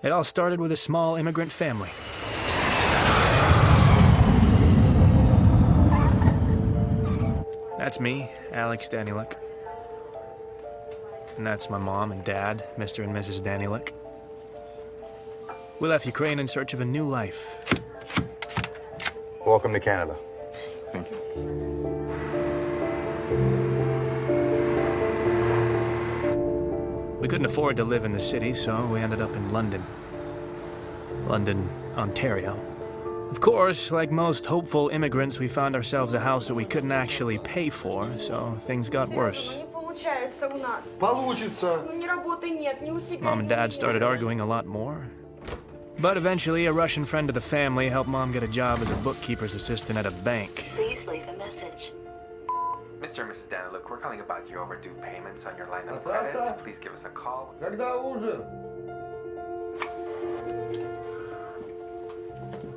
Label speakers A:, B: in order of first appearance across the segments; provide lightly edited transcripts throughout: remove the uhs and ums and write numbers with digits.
A: It all started with a small immigrant family. That's me, Alex Daniluk. And that's my mom and dad, Mr. and Mrs. Daniluk. We left Ukraine in search of a new life.
B: Welcome to Canada.
C: Thank you.
A: We couldn't afford to live in the city, so we ended up in London. London, Ontario. Of course, like most hopeful immigrants, we found ourselves a house that we couldn't actually pay for, so things got worse. Mom and Dad started arguing a lot more. But eventually, a Russian friend of the family helped Mom get a job as a bookkeeper's assistant at a bank.
D: Please leave a message.
E: Mr. and Mrs. Daniluk, we're calling about your overdue payments on your line of credit. Please give us a call.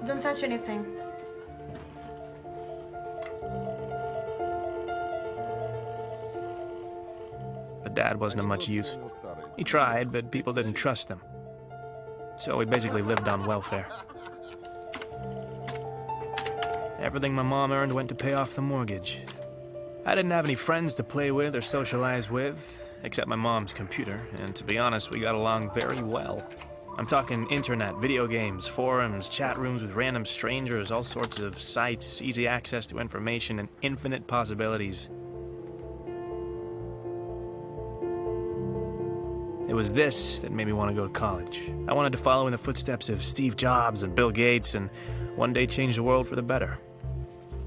F: Don't touch anything.
A: But Dad wasn't of much use. He tried, but people didn't trust him. So we basically lived on welfare. Everything my mom earned went to pay off the mortgage. I didn't have any friends to play with or socialize with, except my mom's computer, and to be honest, we got along very well. I'm talking internet, video games, forums, chat rooms with random strangers, all sorts of sites, easy access to information, and infinite possibilities. It was this that made me want to go to college. I wanted to follow in the footsteps of Steve Jobs and Bill Gates and one day change the world for the better.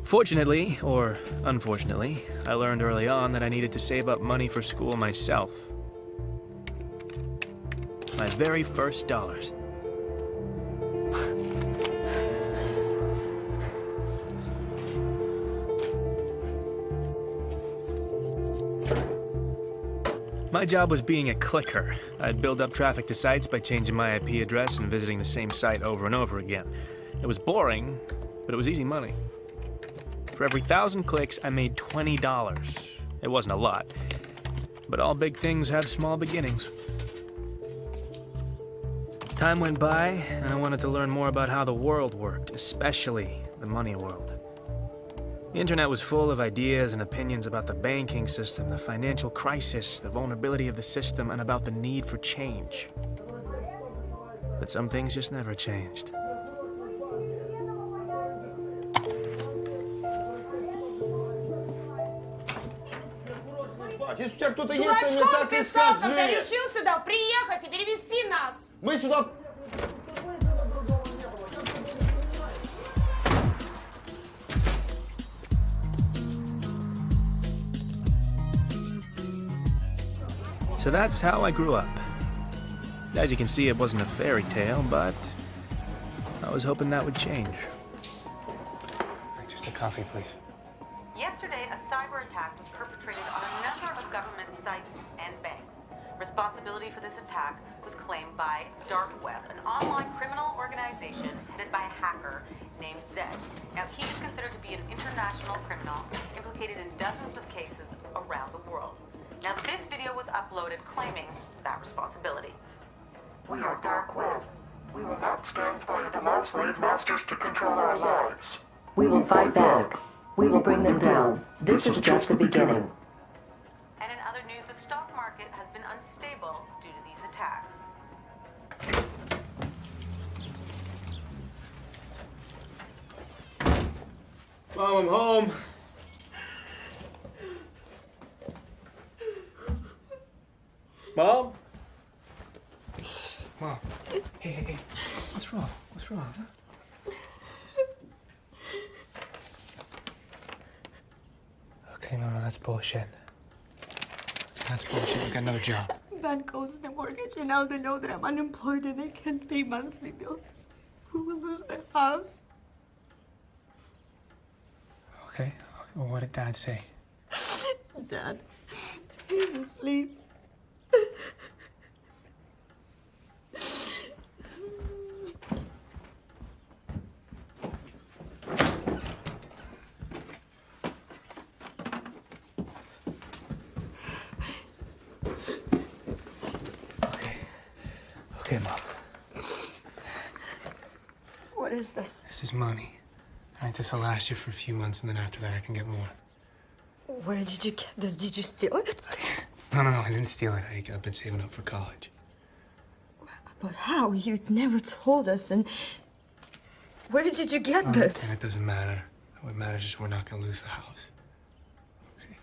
A: Fortunately, or unfortunately, I learned early on that I needed to save up money for school myself. My very first dollars. My job was being a clicker. I'd build up traffic to sites by changing my IP address and visiting the same site over and over again. It was boring, but it was easy money. For every 1,000 clicks, I made $20. It wasn't a lot, but all big things have small beginnings. Time went by, and I wanted to learn more about how the world worked, especially the money world. The internet was full of ideas and opinions about the banking system, the financial crisis, the vulnerability of the system, and about the need for change. But some things just never changed.
B: Если у тебя кто-то есть, ты мне так и скажи.
F: Когда решил сюда приехать и перевести нас.
B: Мы сюда...
A: So that's how I grew up. As you can see, it wasn't a fairy tale, but I was hoping that would change.
E: Just a coffee, please.
D: Yesterday, a cyber attack was perpetrated on a number of government sites and banks. Responsibility for this attack was claimed by Dark Web, an online criminal organization headed by a hacker named Zed. Now, he is considered to be an international criminal implicated in dozens of cases around the world. Now, this video was uploaded claiming that responsibility.
G: We are Dark Web. We will not stand by and allow slave masters to control our lives.
H: We will fight back. We will bring them down. This is just the beginning.
D: And in other news, the stock market has been unstable due to these attacks.
A: Mom, I'm home. Mom? Mom. Hey. What's wrong? What's wrong, huh? Okay, no, that's bullshit. That's bullshit. We got another job.
F: Bank owes the mortgage, and now they know that I'm unemployed and I can't pay monthly bills. We will lose the house.
A: Okay. Well, what did Dad say?
F: Dad, he's asleep.
C: Okay, Mom.
F: What is this?
C: This is money. All right, this will last you for a few months, and then after that I can get more.
F: Where did you get this? Did you steal it?
C: No, I didn't steal it. I've been saving up for college.
F: But how? You never told us, and where did you get this?
C: And it doesn't matter. What matters is we're not gonna lose the house. Okay?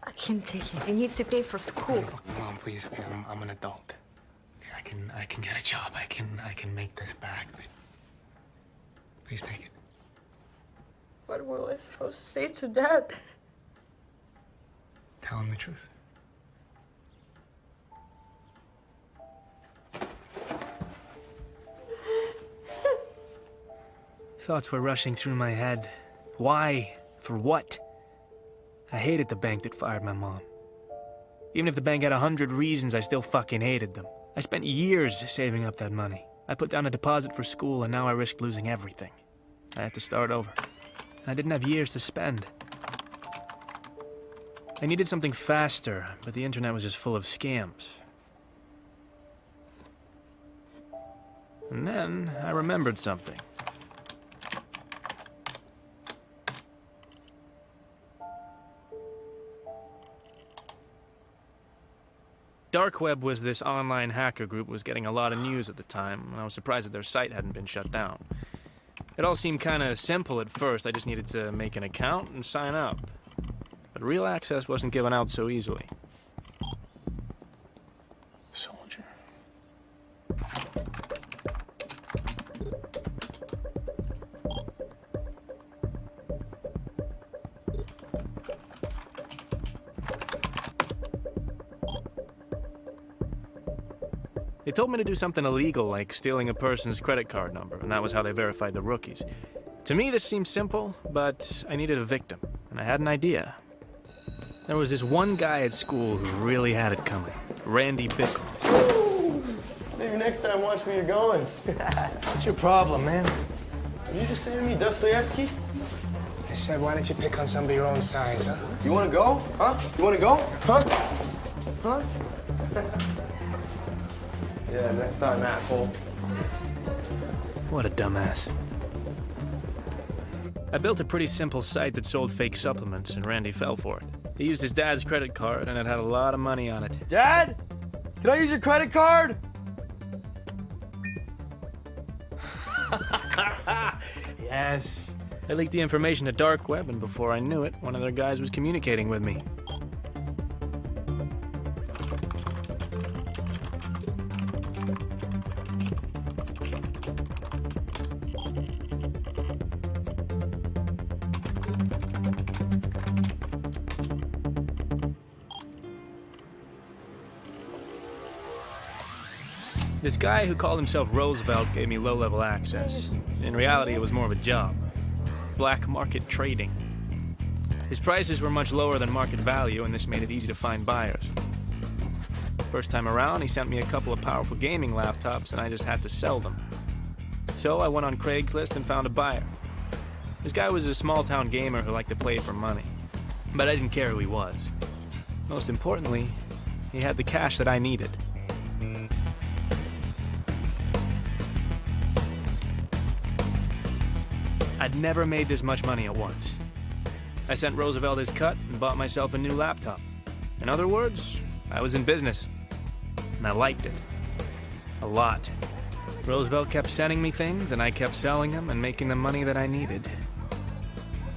F: I can't take it. You need to pay for school.
C: Mom, please. I'm an adult. Okay, I can get a job. I can make this back. But please take it.
F: What were I supposed to say to Dad?
C: Tell him the truth.
A: Thoughts were rushing through my head. Why? For what? I hated the bank that fired my mom. Even if the bank had 100 reasons, I still fucking hated them. I spent years saving up that money. I put down a deposit for school, and now I risked losing everything. I had to start over. And I didn't have years to spend. I needed something faster, but the internet was just full of scams. And then I remembered something. Dark Web was this online hacker group was getting a lot of news at the time, and I was surprised that their site hadn't been shut down. It all seemed kind of simple at first. I just needed to make an account and sign up. But real access wasn't given out so easily.
C: Soldier.
A: They told me to do something illegal, like stealing a person's credit card number, and that was how they verified the rookies. To me, this seemed simple, but I needed a victim, and I had an idea. There was this one guy at school who really had it coming. Randy Bickle.
B: Maybe next time watch where you're going.
C: What's your problem, man?
B: You just saying to me Dostoevsky?
C: They said, why don't you pick on somebody your own size, huh?
B: You wanna go? Huh? You wanna go? Huh? Huh? Yeah, next time, asshole.
A: What a dumbass. I built a pretty simple site that sold fake supplements, and Randy fell for it. He used his dad's credit card, and it had a lot of money on it.
B: Dad? Can I use your credit card?
A: Yes. I leaked the information to Dark Web, and before I knew it, one of their guys was communicating with me. This guy who called himself Roosevelt gave me low-level access. In reality, it was more of a job. Black market trading. His prices were much lower than market value, and this made it easy to find buyers. First time around, he sent me a couple of powerful gaming laptops, and I just had to sell them. So I went on Craigslist and found a buyer. This guy was a small-town gamer who liked to play for money. But I didn't care who he was. Most importantly, he had the cash that I needed. I'd never made this much money at once. I sent Roosevelt his cut and bought myself a new laptop. In other words, I was in business. And I liked it. A lot. Roosevelt kept sending me things, and I kept selling them and making the money that I needed.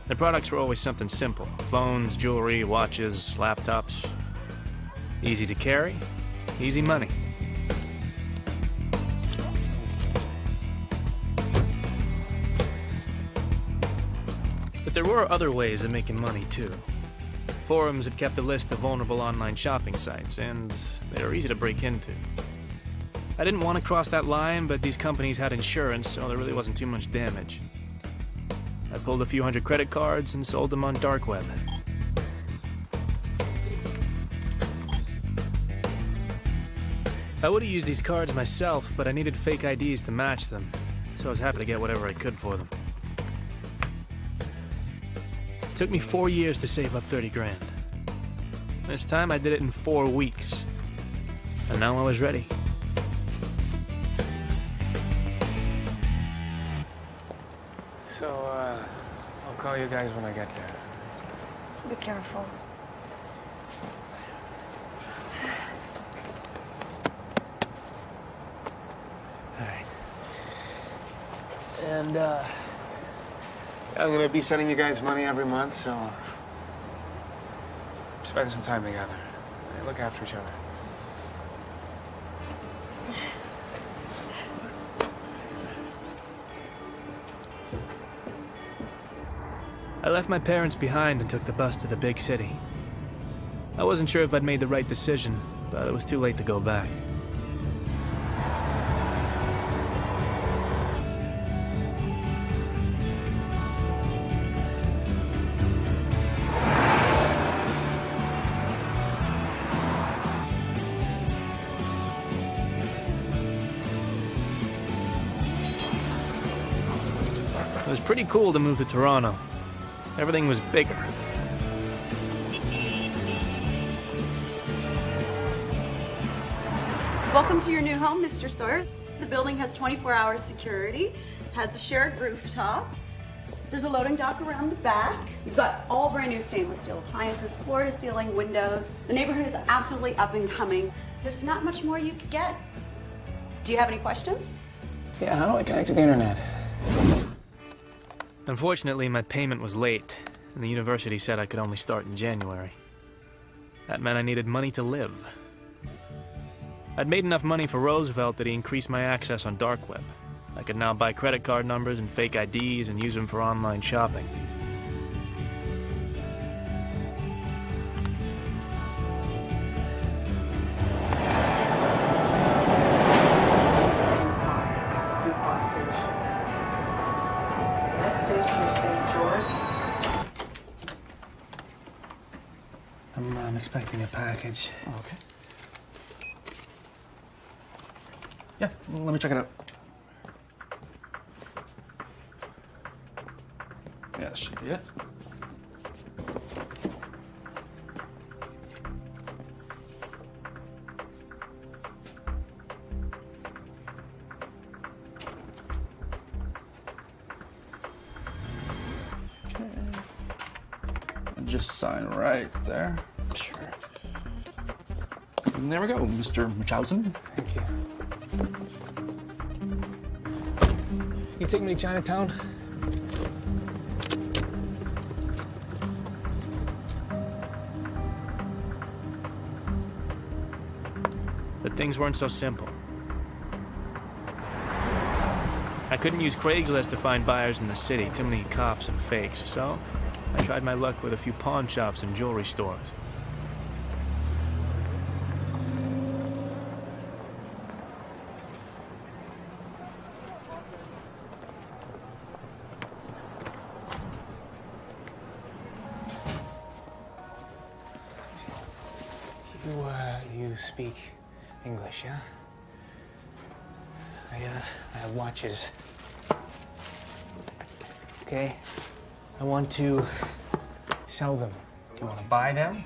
A: The products were always something simple. Phones, jewelry, watches, laptops. Easy to carry, easy money. But there were other ways of making money, too. Forums had kept a list of vulnerable online shopping sites, and they were easy to break into. I didn't want to cross that line, but these companies had insurance, so there really wasn't too much damage. I pulled a few hundred credit cards and sold them on Dark Web. I would have used these cards myself, but I needed fake IDs to match them, so I was happy to get whatever I could for them. It took me 4 years to save up 30 grand. This time I did it in 4 weeks. And now I was ready.
C: call you guys when I get there.
F: Be careful.
C: All right. And, I'm gonna be sending you guys money every month, so spend some time together. Look after each other.
A: I left my parents behind and took the bus to the big city. I wasn't sure if I'd made the right decision, but it was too late to go back. It was pretty cool to move to Toronto. Everything was bigger.
I: Welcome to your new home, Mr. Sawyer. The building has 24-hour security, has a shared rooftop. There's a loading dock around the back. You've got all brand new stainless steel appliances, floor-to-ceiling windows. The neighborhood is absolutely up and coming. There's not much more you could get. Do you have any questions?
C: Yeah, how do I connect to the internet?
A: Unfortunately, my payment was late, and the university said I could only start in January. That meant I needed money to live. I'd made enough money for Roosevelt that he increased my access on dark web. I could now buy credit card numbers and fake IDs and use them for online shopping.
C: I'm expecting a package.
B: Oh, okay. Yeah, let me check it out. Yeah, that should be it. Okay. And just sign right there.
C: Sure.
B: And there we go, Mr. Munchausen.
C: Thank you. You take me to Chinatown?
A: But things weren't so simple. I couldn't use Craigslist to find buyers in the city, too many cops and fakes, so I tried my luck with a few pawn shops and jewelry stores.
C: You speak English, yeah? I have watches. Okay? I want to sell them. Do you want to buy them?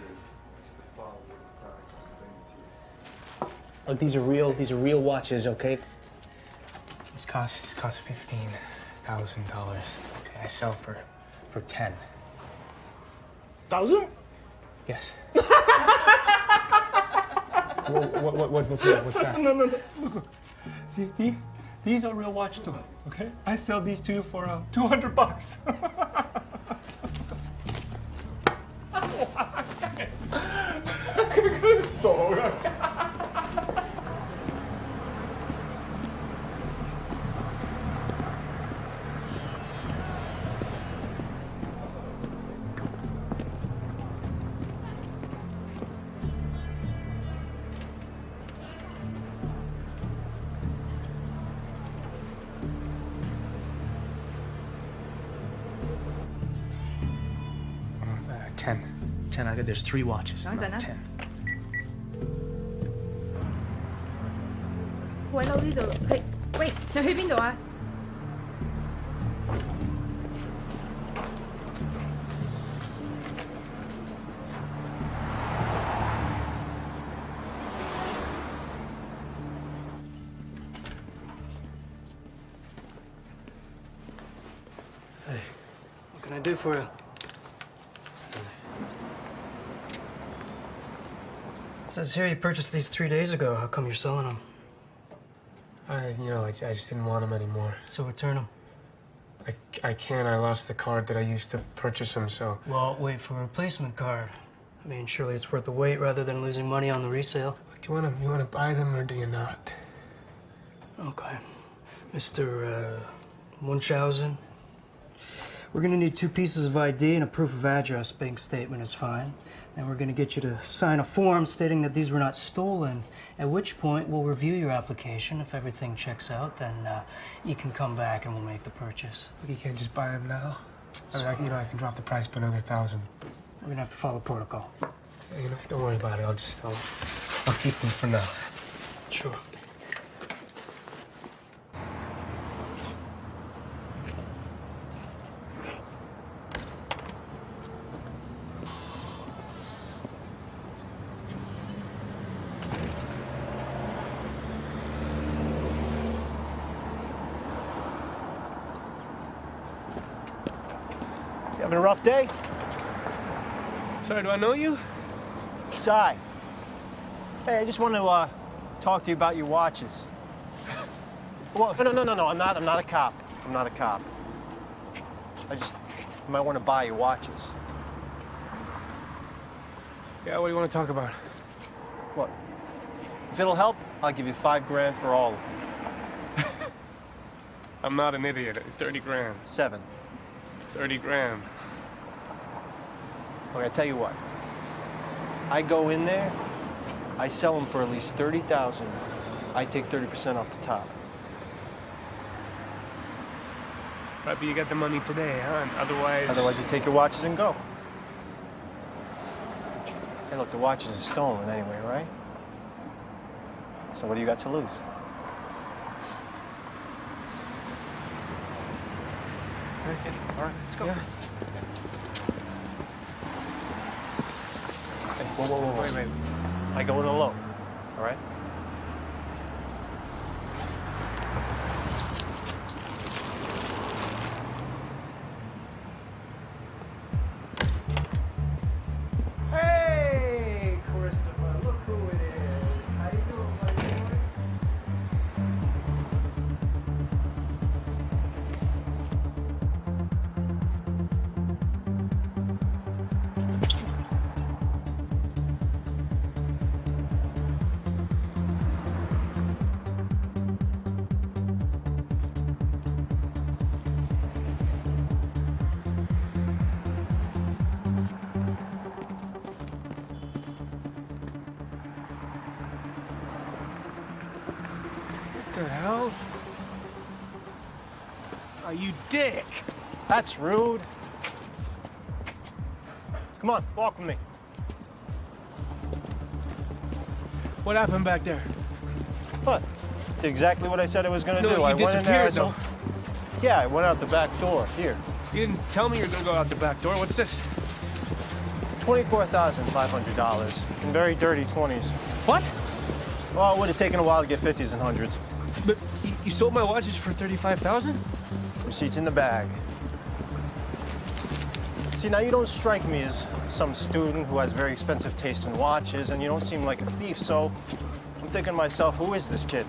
C: Look, these are real watches, okay? This costs $15,000. Okay, I sell for 10.
B: 1,000?
C: Yes. What's that?
B: No. Look. See, these are real watch too, okay? I sell these to you for $200.
A: There's 3 watches.
J: 等陣啦。
A: 10.
J: 喂，嬲呢度，喂，你去邊度啊？
K: do for you? It says here you purchased these 3 days ago. How come you're selling them?
C: I just didn't want them anymore.
K: So return them.
C: I can't. I lost the card that I used to purchase them, so...
K: Well, wait for a replacement card. I mean, surely it's worth the wait rather than losing money on the resale.
C: Do you want to buy them or do you not?
K: Okay. Mr. Munchausen, we're gonna need 2 pieces of ID and a proof of address. Bank statement is fine. Then we're gonna get you to sign a form stating that these were not stolen, at which point we'll review your application. If everything checks out, then you can come back and we'll make the purchase.
C: But you can't just buy them now? I mean, I can drop the price by another $1,000.
K: We're gonna have to follow protocol.
C: Yeah, don't worry about it. I'll keep them for now.
K: Sure.
L: Having a rough day?
C: Sorry, do I know you?
L: Cy. Hey, I just want to talk to you about your watches. Well, no, I'm not a cop. I'm not a cop. You might want to buy your watches.
C: Yeah, what do you want to talk about?
L: What? If it'll help, I'll give you $5 grand for all of them.
C: I'm not an idiot. 30 grand.
L: 7.
C: 30 grand.
L: Okay, I tell you what. I go in there, I sell them for at least $30,000. I take 30% off the top.
C: Right, but you got the money today, huh? Otherwise...
L: Otherwise, you take your watches and go. Hey, look, the watches are stolen anyway, right? So what do you got to lose?
C: Okay.
L: All right, let's go.
C: Yeah.
L: Hey, whoa. Wait. I go in alone, all right? Hey, Christopher, look who it is. How you doing, buddy?
C: What the hell? Oh, you dick!
L: That's rude. Come on, walk with me.
C: What happened back there?
L: What? Did exactly what I said I was gonna do.
C: You
L: I went in there.
C: disappeared, though.
L: Yeah, I went out the back door. Here.
C: You didn't tell me you were gonna go out the back door. What's this?
L: $24,500 in very dirty 20s.
C: What?
L: Well, it would have taken a while to get 50s and 100s.
C: But you sold my watches for $35,000?
L: Receipts in the bag. See, now you don't strike me as some student who has very expensive taste in watches, and you don't seem like a thief, so I'm thinking to myself, who is this kid?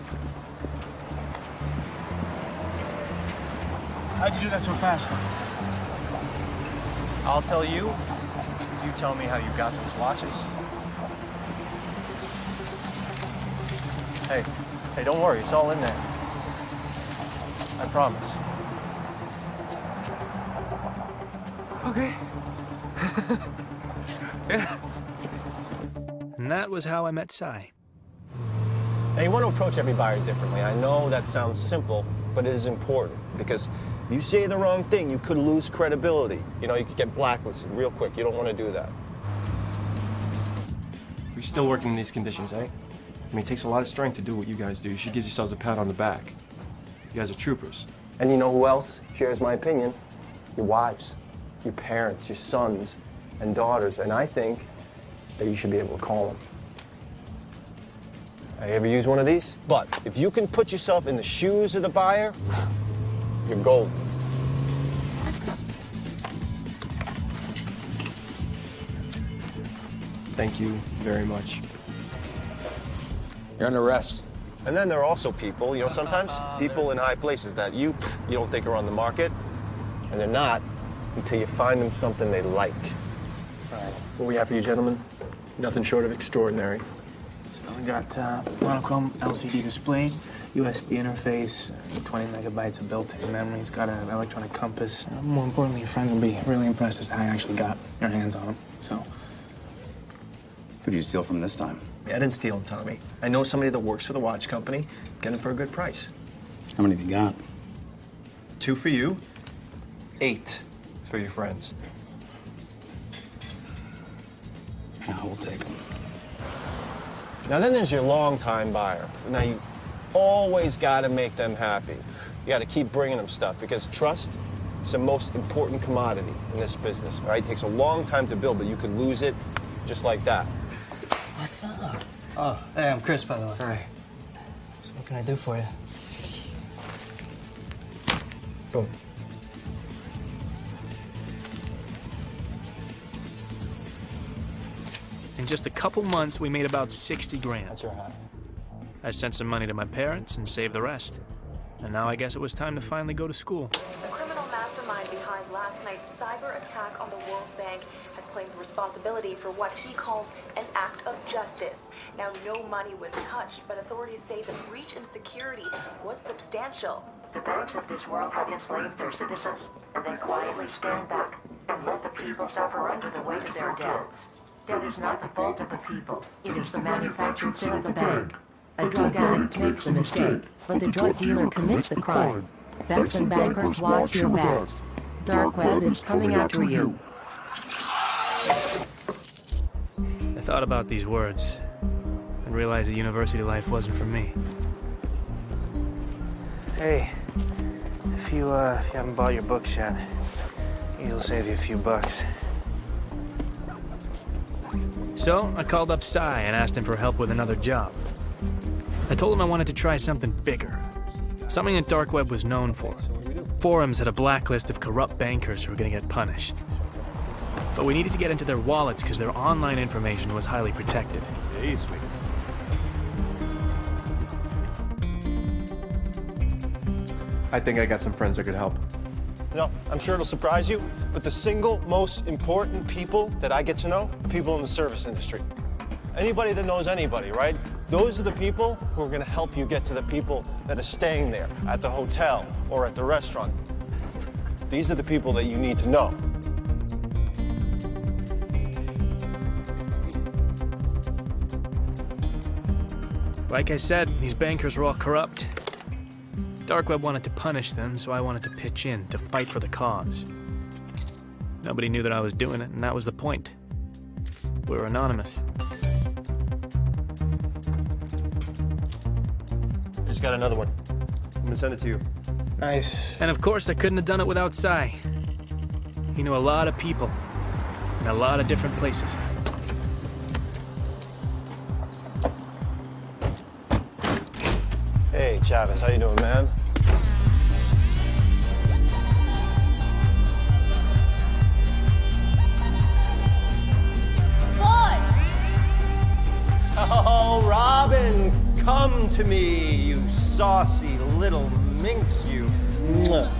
C: How'd you do that so fast?
L: I'll tell you. You tell me how you got those watches. Hey, don't worry, it's all in there. I promise.
C: Okay. Yeah.
A: And that was how I met Cy.
M: Now, you want to approach every buyer differently. I know that sounds simple, but it is important because if you say the wrong thing, you could lose credibility. You know, you could get blacklisted real quick. You don't want to do that.
N: We're still working in these conditions, eh? I mean, it takes a lot of strength to do what you guys do. You should give yourselves a pat on the back. You guys are troopers.
M: And you know who else shares my opinion? Your wives, your parents, your sons and daughters. And I think that you should be able to call them. I ever use one of these? But if you can put yourself in the shoes of the buyer, you're golden.
N: Thank you very much.
O: You're under arrest.
M: And then there are also people, you know, sometimes people in high places that you don't think are on the market, and they're not until you find them something they like.
N: All right. What we have for you, gentlemen? Nothing short of extraordinary.
A: So we got monochrome LCD display, USB interface, 20 megabytes of built-in memory. It's got an electronic compass. More importantly, your friends will be really impressed as to how you actually got your hands on them. So,
O: Who did you steal from this time?
M: Yeah, I didn't steal them, Tommy. I know somebody that works for the watch company. Get them for a good price.
O: How many have you got?
M: 2 for you, 8 for your friends.
O: Yeah, we'll take them.
M: Now then there's your long-time buyer. Now you always gotta make them happy. You gotta keep bringing them stuff because trust is the most important commodity in this business, all right? It takes a long time to build, but you could lose it just like that.
K: What's up? Oh, hey, I'm Chris, by the way.
A: Hi.
K: So what can I do for you?
N: Boom.
A: in just a couple months, we made about 60 grand.
L: That's your hat.
A: I sent some money to my parents and saved the rest. And now I guess it was time to finally go to school.
D: The criminal mastermind behind last night's cyber attack on the World Bank has claimed responsibility for what he calls an act of justice. Now, no money was touched, but authorities say the breach in security was substantial.
H: The banks of this world have enslaved their citizens, and they quietly stand back and let the people suffer under the weight of their debts. That is not the fault of the people. It is the manufactured sin of the bank. A drug addict makes a mistake, but the drug dealer commits the crime. Banks and bankers, watch your backs. Dark web is coming after you.
A: I thought about these words and realized that university life wasn't for me. Hey, if you haven't bought your books yet, it'll save you a few bucks. So I called up Cy and asked him for help with another job. I told him I wanted to try something bigger, something that dark web was known for. Forums had a blacklist of corrupt bankers who were going to get punished. But we needed to get into their wallets because their online information was highly protected.
N: Hey, sweet. I think I got some friends that could help.
M: No, I'm sure it'll surprise you, but the single most important people that I get to know are people in the service industry. Anybody that knows anybody, right? Those are the people who are going to help you get to the people that are staying there at the hotel or at the restaurant. These are the people that you need to know.
A: Like I said, these bankers were all corrupt. Dark web wanted to punish them, so I wanted to pitch in to fight for the cause. Nobody knew that I was doing it, and that was the point. We were anonymous.
M: I just got another one. I'm gonna send it to you.
A: Nice. And of course, I couldn't have done it without Cy. He knew a lot of people in a lot of different places.
M: Hey, Chavez, how you doing, man?
P: Boy!
M: Oh, Robin, come to me, you saucy little minx, you. Mwah.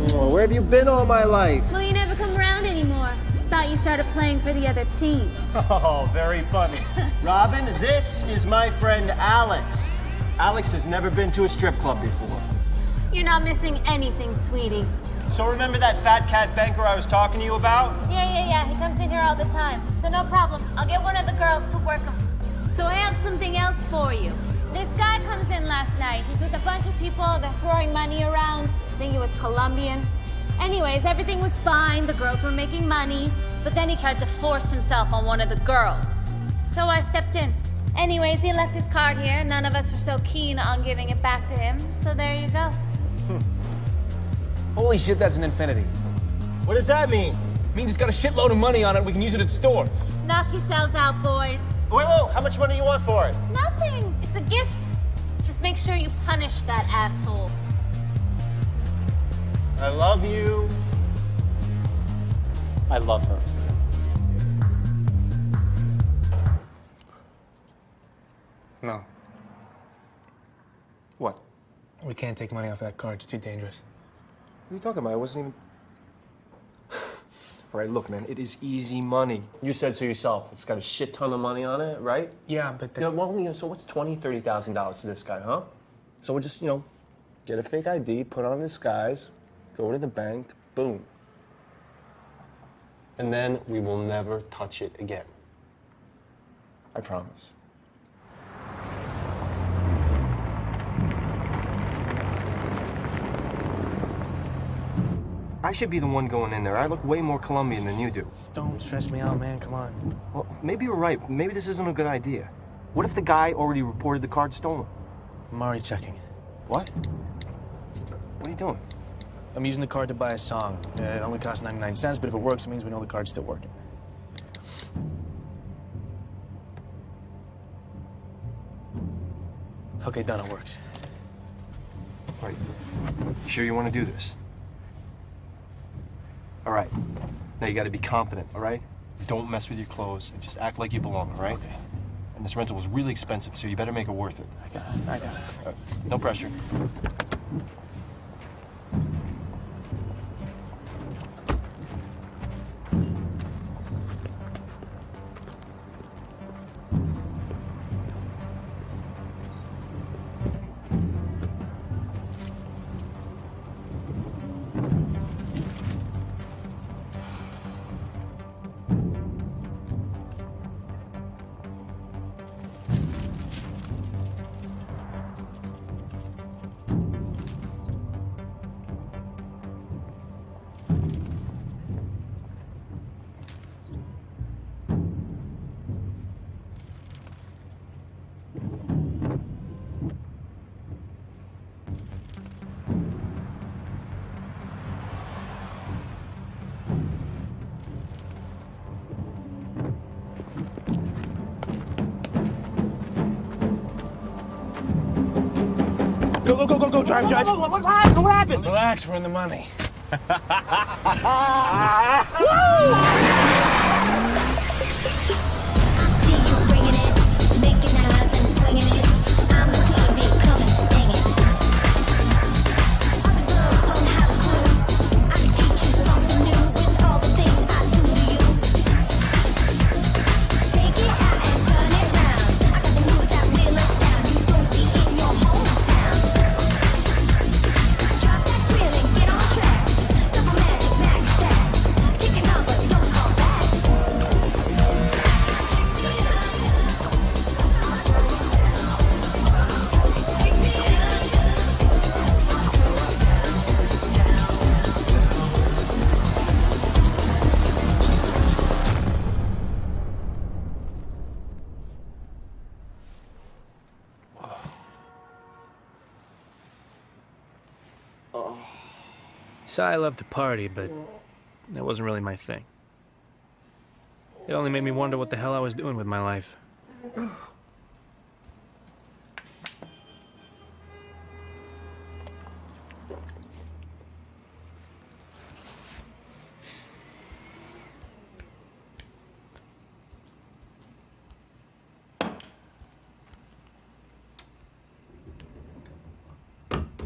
M: Mwah. Where have you been all my life?
P: Well, you never come around anymore. Thought you started playing for the other team.
M: Oh, very funny. Robin, this is my friend Alex. Alex has never been to a strip club before.
P: You're not missing anything, sweetie.
M: So remember that fat cat banker I was talking to you about?
P: Yeah. He comes in here all the time. So no problem. I'll get one of the girls to work him. So I have something else for you. This guy comes in last night. He's with a bunch of people. They're throwing money around. I think he was Colombian. Anyways, everything was fine. The girls were making money. But then he tried to force himself on one of the girls. So I stepped in. Anyways, he left his card here. None of us were so keen on giving it back to him. So there you go.
O: Holy shit, that's an infinity.
M: What does that mean?
O: It means it's got a shitload of money on it. We can use it at stores.
P: Knock yourselves out, boys.
M: Whoa, how much money you want for it?
P: Nothing. It's a gift. Just make sure you punish that asshole.
M: I love you. I love her.
C: No.
N: What?
C: We can't take money off that card. It's too dangerous.
N: What are you talking about? I wasn't even... All right, look, man, it is easy money.
M: You said so yourself. It's got a shit ton of money on it, right?
C: Yeah, but...
M: Yeah, well, so what's $20,000, $30,000 to this guy, huh? So we'll just, get a fake ID, put on a disguise, go to the bank, boom. And then we will never touch it again. I promise.
N: I should be the one going in there. I look way more Colombian than you do.
A: Don't stress me out, man. Come on.
N: Well, maybe you're right. Maybe this isn't a good idea. What if the guy already reported the card stolen?
A: I'm already checking.
N: What? What are you doing?
A: I'm using the card to buy a song. It only costs 99 cents, but if it works, it means we know the card's still working. Okay, done. It works.
N: All right. You sure you want to do this? All right. Now you got to be confident, all right? Don't mess with your clothes and just act like you belong, all right?
A: Okay.
N: And this rental was really expensive, so you better make it worth it.
A: I got it. I got it.
N: All right. No pressure.
A: Go, drive.
K: What happened?
A: Relax, we're in the money. So I love to party, but that wasn't really my thing. It only made me wonder what the hell I was doing with my life.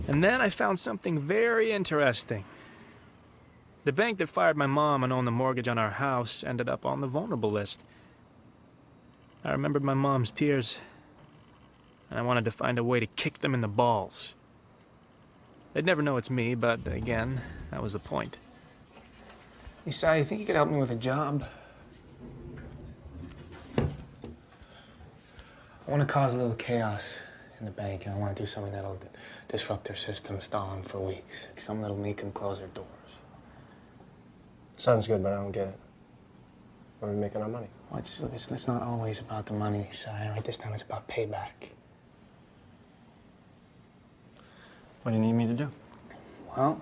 A: And then I found something very interesting. The bank that fired my mom and owned the mortgage on our house ended up on the vulnerable list. I remembered my mom's tears, and I wanted to find a way to kick them in the balls. They'd never know it's me, but again, that was the point.
C: Hey, Si, you think you could help me with a job? I want to cause a little chaos in the bank, and I want to do something that'll disrupt their system, stall them for weeks. Something that'll make them close their doors.
M: Sounds good, but I don't get it. Where are we making our money?
C: Well, it's not always about the money, Si. Right? This time it's about payback.
M: What do you need me to do?
C: Well...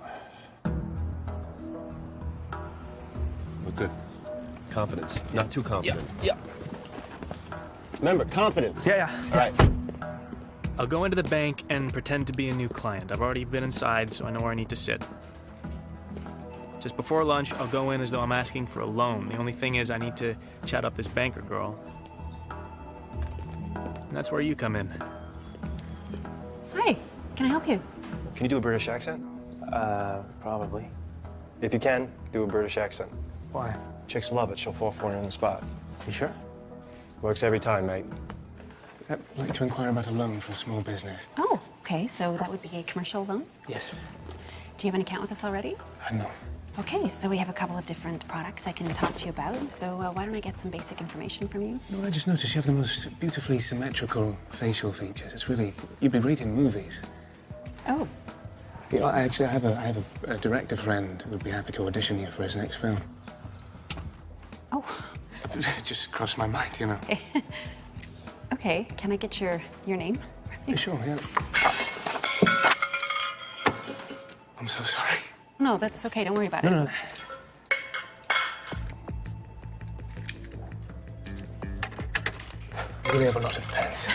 N: We're good. Confidence. Not too confident.
A: Yeah.
M: Remember, confidence.
A: Yeah.
M: All right.
A: I'll go into the bank and pretend to be a new client. I've already been inside, so I know where I need to sit. Just before lunch, I'll go in as though I'm asking for a loan. The only thing is I need to chat up this banker girl. And that's where you come in.
Q: Hi, can I help you?
M: Can you do a British accent?
A: Probably.
M: If you can, do a British accent.
A: Why?
M: Chicks love it. She'll fall for it on the spot.
A: You sure?
M: Works every time, mate.
C: I'd like to inquire about a loan for a small business.
Q: Oh, okay, so that would be a commercial loan?
C: Yes.
Q: Do you have an account with us already?
C: No.
Q: Okay, so we have a couple of different products I can talk to you about. So why don't I get some basic information from you?
C: No, I just noticed you have the most beautifully symmetrical facial features. It's really, you'd be great in movies.
Q: Oh.
C: You know, I have a director friend who would be happy to audition you for his next film.
Q: Oh.
C: It just crossed my mind, you know.
Q: Okay, can I get your name?
C: Sure, yeah. I'm so sorry.
Q: No, that's okay. Don't worry about it.
C: No. I really have a lot of pens.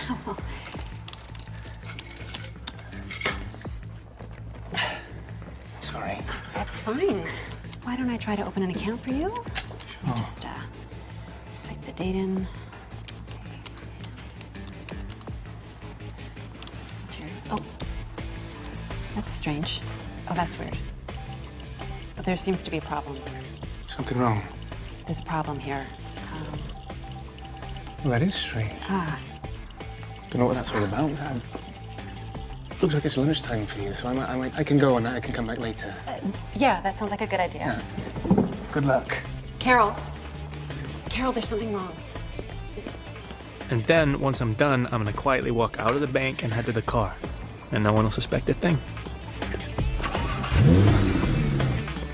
C: Sorry.
Q: That's fine. Why don't I try to open an account for you?
C: Sure.
Q: Just type the date in. Oh, that's strange. Oh, that's weird. But there seems to be a problem.
C: Something wrong.
Q: There's a problem here.
C: Well, that is strange. Don't know what that's all about. Looks like it's lunchtime for you, so I can go and I can come back later.
Q: Yeah, that sounds like a good idea.
C: Yeah. Good luck.
Q: Carol, there's something wrong.
A: And then, once I'm done, I'm gonna quietly walk out of the bank and head to the car. And no one will suspect a thing.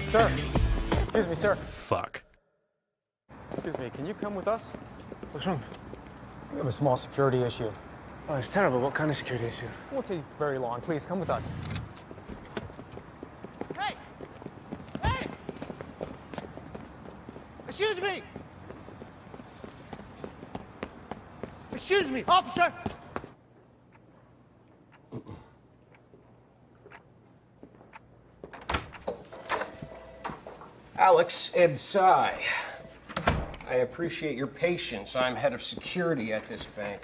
L: Sir, excuse me, sir.
A: Fuck.
L: Excuse me, can you come with us?
C: What's wrong?
L: We have a small security issue.
C: Oh, it's terrible. What kind of security issue?
L: It won't take very long. Please, come with us.
R: Hey! Hey! Excuse me! Excuse me, officer!
S: Alex Ed Sy. I appreciate your patience. I'm head of security at this bank.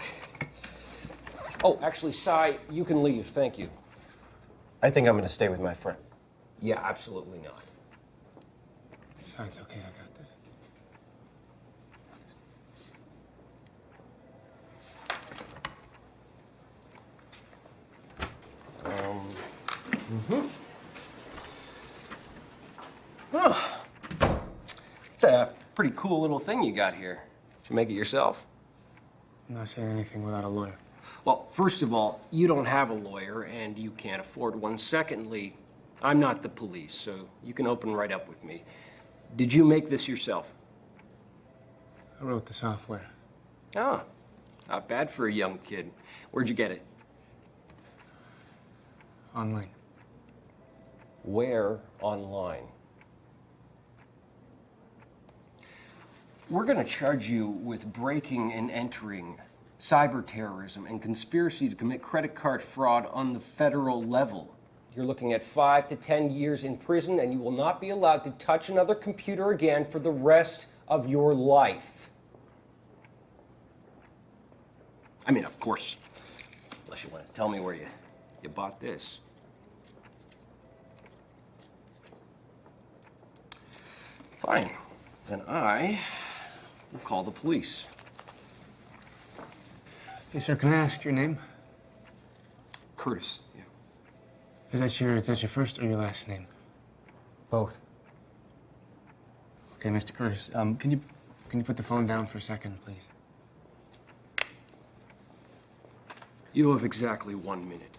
S: Oh, actually, Sy, you can leave. Thank you.
M: I think I'm going to stay with my friend.
S: Yeah, absolutely not.
C: It's okay. I got this.
S: Oh. It's a pretty cool little thing you got here. Did you make it yourself?
C: I'm not saying anything without a lawyer.
S: Well, first of all, you don't have a lawyer and you can't afford one. Secondly, I'm not the police, so you can open right up with me. Did you make this yourself?
C: I wrote the software.
S: Oh, not bad for a young kid. Where'd you get it?
C: Online.
S: Where online? We're going to charge you with breaking and entering, cyber terrorism, and conspiracy to commit credit card fraud on the federal level. You're looking at 5 to 10 years in prison, and you will not be allowed to touch another computer again for the rest of your life. I mean, of course, unless you want to tell me where you bought this. Fine. Then I will call the police.
C: Hey, sir, can I ask your name?
S: Curtis, yeah.
C: Is that your first or your last name?
L: Both.
C: Okay, Mr. Curtis, can you put the phone down for a second, please?
S: You have exactly 1 minute.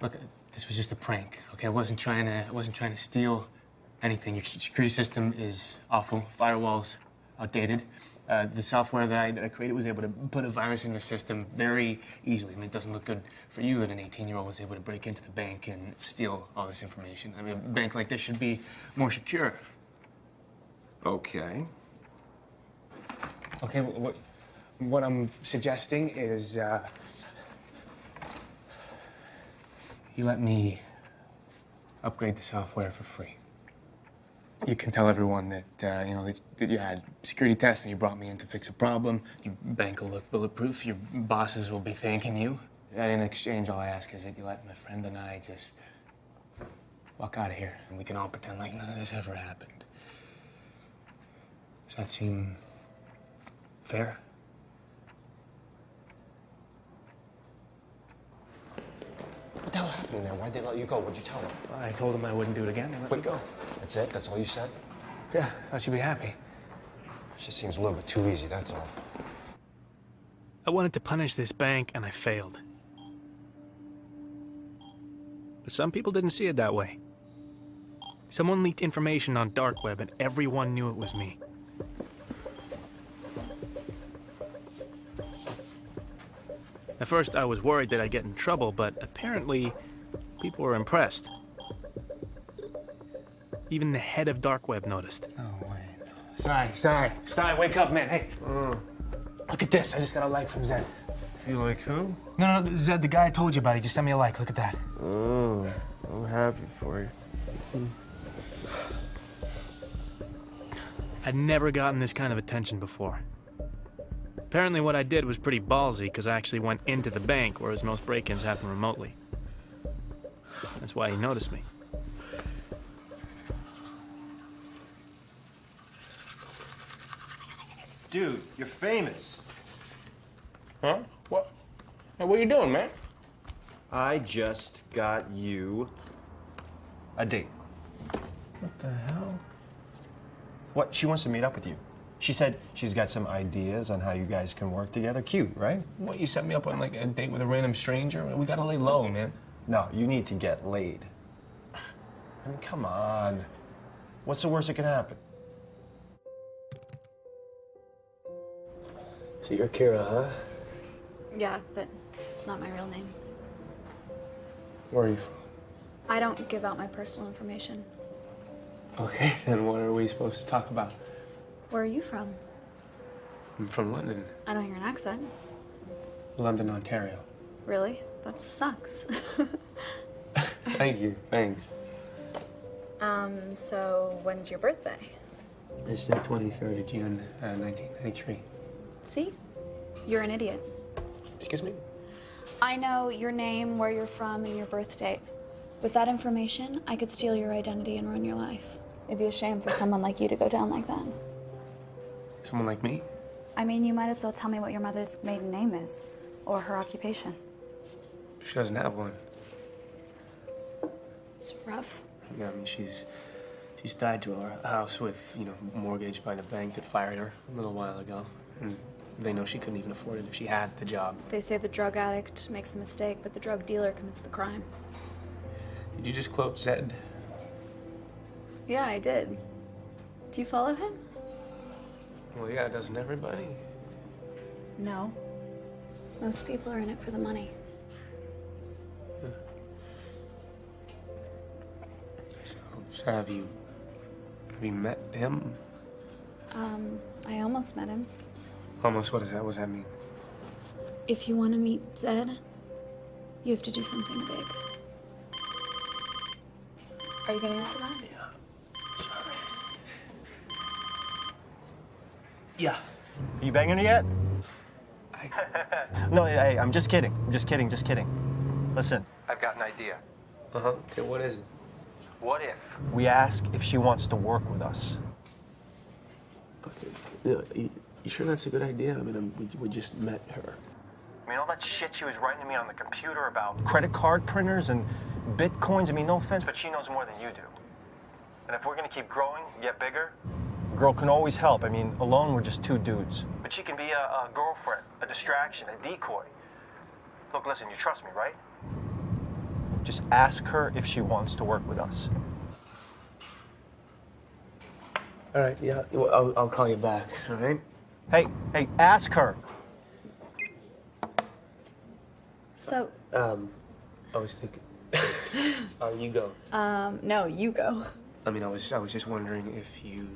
C: Look, this was just a prank, okay? I wasn't trying to steal anything. Your security system is awful. Firewall's outdated. The software that I created was able to put a virus in the system very easily. I mean, it doesn't look good for you that an 18-year-old was able to break into the bank and steal all this information. I mean, a bank like this should be more secure.
S: Okay.
C: Okay, what I'm suggesting is you let me upgrade the software for free. You can tell everyone that, you know, that you had security tests and you brought me in to fix a problem. Your bank will look bulletproof. Your bosses will be thanking you. And in exchange, all I ask is that you let my friend and I just walk out of here and we can all pretend like none of this ever happened. Does that seem fair?
M: What the hell happened there? Why'd they let you go? What'd you tell them?
C: I told them I wouldn't do it again. They let me go.
M: That's it? That's all you said?
C: Yeah, thought you'd be happy.
M: It just seems a little bit too easy, that's all.
A: I wanted to punish this bank, and I failed. But some people didn't see it that way. Someone leaked information on dark web, and everyone knew it was me. At first, I was worried that I'd get in trouble, but apparently, people were impressed. Even the head of dark web noticed.
C: Oh, wait. Sai, wake up, man. Hey. Look at this. I just got a like from Zed.
N: You like who?
C: No, Zed, the guy I told you about. He just sent me a like. Look at that.
N: Oh, I'm happy for you.
A: I'd never gotten this kind of attention before. Apparently what I did was pretty ballsy because I actually went into the bank, whereas most break-ins happen remotely. That's why he noticed me.
N: Dude, you're famous.
C: Huh? What? Hey, what are you doing, man?
N: I just got you a date.
C: What the hell?
N: What? She wants to meet up with you. She said she's got some ideas on how you guys can work together. Cute, right?
C: What, you set me up on like a date with a random stranger? We gotta lay low, man.
N: No, you need to get laid. I mean, come on. What's the worst that can happen?
C: So you're Kira, huh?
I: Yeah, but it's not my real name.
C: Where are you from?
I: I don't give out my personal information.
C: Okay, then what are we supposed to talk about?
I: Where are you from?
C: I'm from London.
I: I don't hear an accent.
C: London, Ontario.
I: Really? That sucks.
C: Thank you, thanks.
I: So when's your birthday?
C: It's the 23rd of June, 1993.
I: See? You're an idiot.
C: Excuse me?
I: I know your name, where you're from, and your birth date. With that information, I could steal your identity and ruin your life. It'd be a shame for someone like you to go down like that.
C: Someone like me?
I: I mean, you might as well tell me what your mother's maiden name is, or her occupation.
C: She doesn't have one.
I: It's rough.
C: Yeah, I mean, she's tied to a house with, you know, mortgaged by the bank that fired her a little while ago. And they know she couldn't even afford it if she had the job.
I: They say the drug addict makes the mistake, but the drug dealer commits the crime.
C: Did you just quote Zed?
I: Yeah, I did. Do you follow him?
C: Well, yeah, doesn't everybody?
I: No. Most people are in it for the money.
C: So have you met him?
I: I almost met him.
C: Almost, what is that? What does that mean?
I: If you want to meet Zed, you have to do something big. Are you gonna answer that?
C: Yeah. Sorry. Yeah.
M: Are you banging her yet? No, hey, I'm just kidding. I'm just kidding, just kidding. Listen, I've got an idea.
C: Uh-huh. Okay, what is it?
M: What if we ask if she wants to work with us?
C: Okay. Yeah, you sure that's a good idea? I mean, we just met her.
M: I mean, all that shit she was writing to me on the computer about credit card printers and bitcoins, I mean, no offense, but she knows more than you do. And if we're gonna keep growing, get bigger, a girl can always help. I mean, alone, we're just two dudes. But she can be a girlfriend, a distraction, a decoy. Look, listen, you trust me, right? Just ask her if she wants to work with us.
C: All right, yeah, well, I'll call you back, all right?
M: Hey, ask her.
I: So,
C: I was thinking, sorry, you go.
I: no, you go.
C: I mean, I was just wondering if you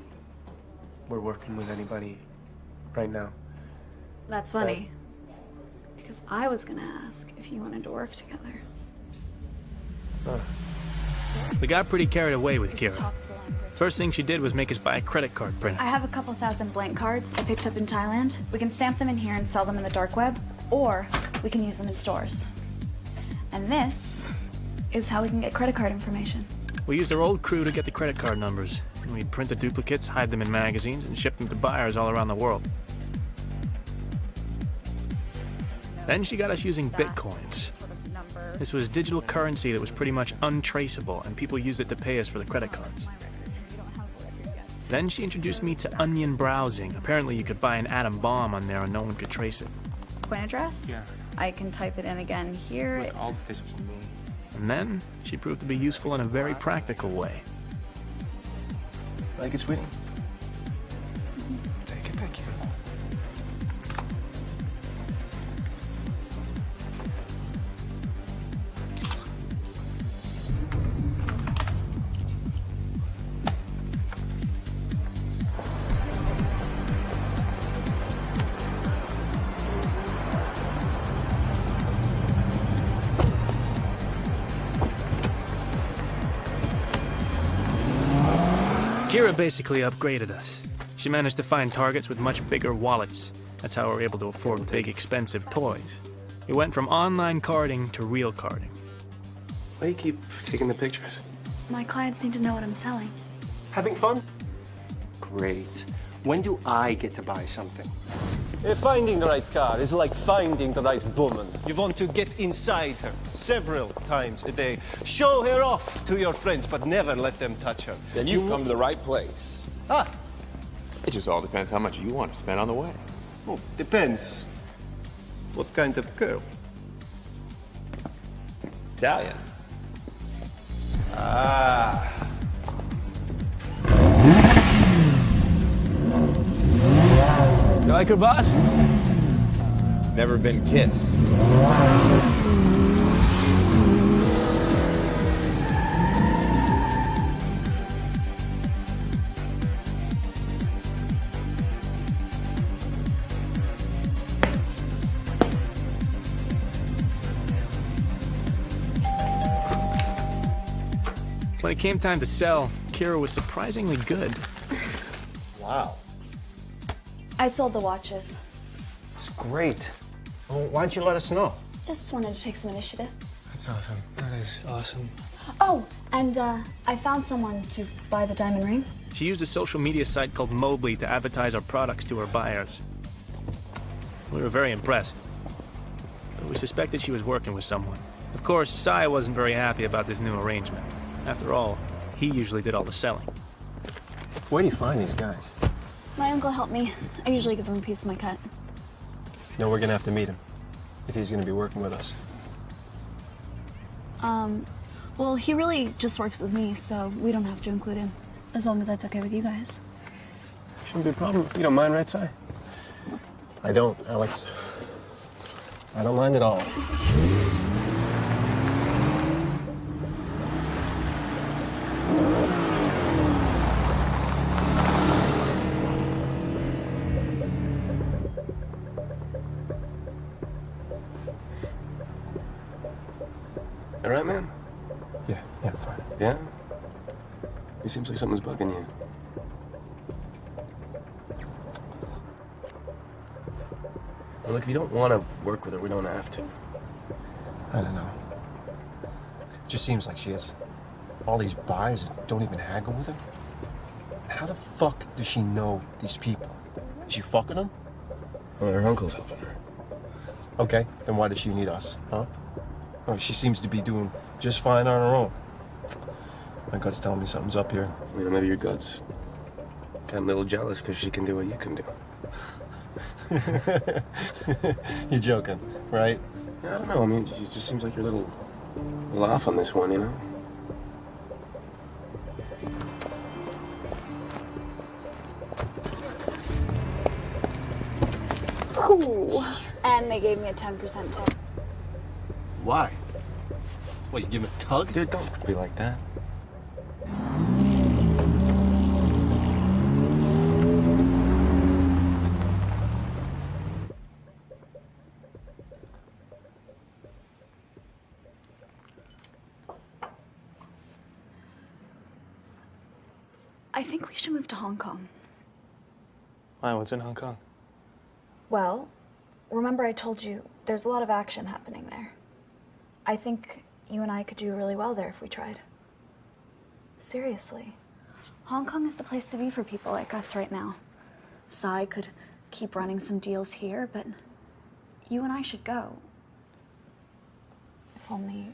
C: were working with anybody right now.
I: That's funny. Because I was gonna ask if you wanted to work together.
A: We got pretty carried away with Kira. First thing she did was make us buy a credit card printer.
I: I have a couple thousand blank cards I picked up in Thailand. We can stamp them in here and sell them in the dark web, or we can use them in stores. And this is how we can get credit card information.
A: We used our old crew to get the credit card numbers. We'd print the duplicates, hide them in magazines, and ship them to buyers all around the world. Then she got us using bitcoins. This was digital currency that was pretty much untraceable, and people used it to pay us for the credit cards. Then she introduced me to onion browsing. Apparently you could buy an atom bomb on there and no one could trace it.
I: Coin address?
A: Yeah.
I: I can type it in again here.
A: What all this will mean. And then she proved to be useful in a very practical way.
N: Like it, sweetie? Take it, thank you.
A: Kira basically upgraded us. She managed to find targets with much bigger wallets. That's how we're able to afford big, expensive toys. We went from online carding to real carding.
N: Why do you keep taking the pictures?
I: My clients need to know what I'm selling.
L: Having fun? Great. When do I get to buy something?
M: Finding the right car is like finding the right woman. You want to get inside her several times a day. Show her off to your friends, but never let them touch her.
T: Then you've come to the right place.
M: Ah.
T: It just all depends how much you want to spend on the way.
M: Oh, depends. What kind of girl?
T: Italian.
M: Ah.
O: You like her, boss?
T: Never been kissed.
A: When it came time to sell, Kira was surprisingly good.
M: Wow.
I: I sold the watches.
M: It's great. Well, why don't you let us know?
I: Just wanted to take some initiative.
C: That's awesome. That is awesome.
I: Oh, and I found someone to buy the diamond ring.
A: She used a social media site called Mobley to advertise our products to her buyers. We were very impressed. But we suspected she was working with someone. Of course, Sai wasn't very happy about this new arrangement. After all, he usually did all the selling.
N: Where do you find these guys?
I: My uncle helped me. I usually give him a piece of my cut.
N: No, we're gonna have to meet him if he's gonna be working with us.
I: Well, he really just works with me, so we don't have to include him. As long as that's okay with you guys.
N: Shouldn't be a problem. You don't mind, right, Sai? I don't, Alex. I don't mind at all.
T: All right, man?
N: Yeah, I'm fine.
T: Yeah? It seems like something's bugging you. Well, look, if you don't want to work with her, we don't have to.
N: I don't know. It just seems like she has all these buyers and don't even haggle with her. How the fuck does she know these people? Is she fucking them?
T: Well, her uncle's helping her.
N: Okay, then why does she need us, huh? Oh, she seems to be doing just fine on her own. My gut's telling me something's up here.
T: You know, maybe your gut's kind of a little jealous because she can do what you can do.
N: You're joking, right?
T: Yeah, I don't know. I mean, it just seems like you're a little off on this one, you know?
I: Cool. And they gave me a 10% tip.
N: Why? What, you give him a tug?
T: Dude, don't be like that.
I: I think we should move to Hong Kong.
C: Why? What's in Hong Kong?
I: Well, remember I told you there's a lot of action happening there. I think you and I could do really well there if we tried. Seriously. Hong Kong is the place to be for people like us right now. Sai could keep running some deals here, but you and I should go. If only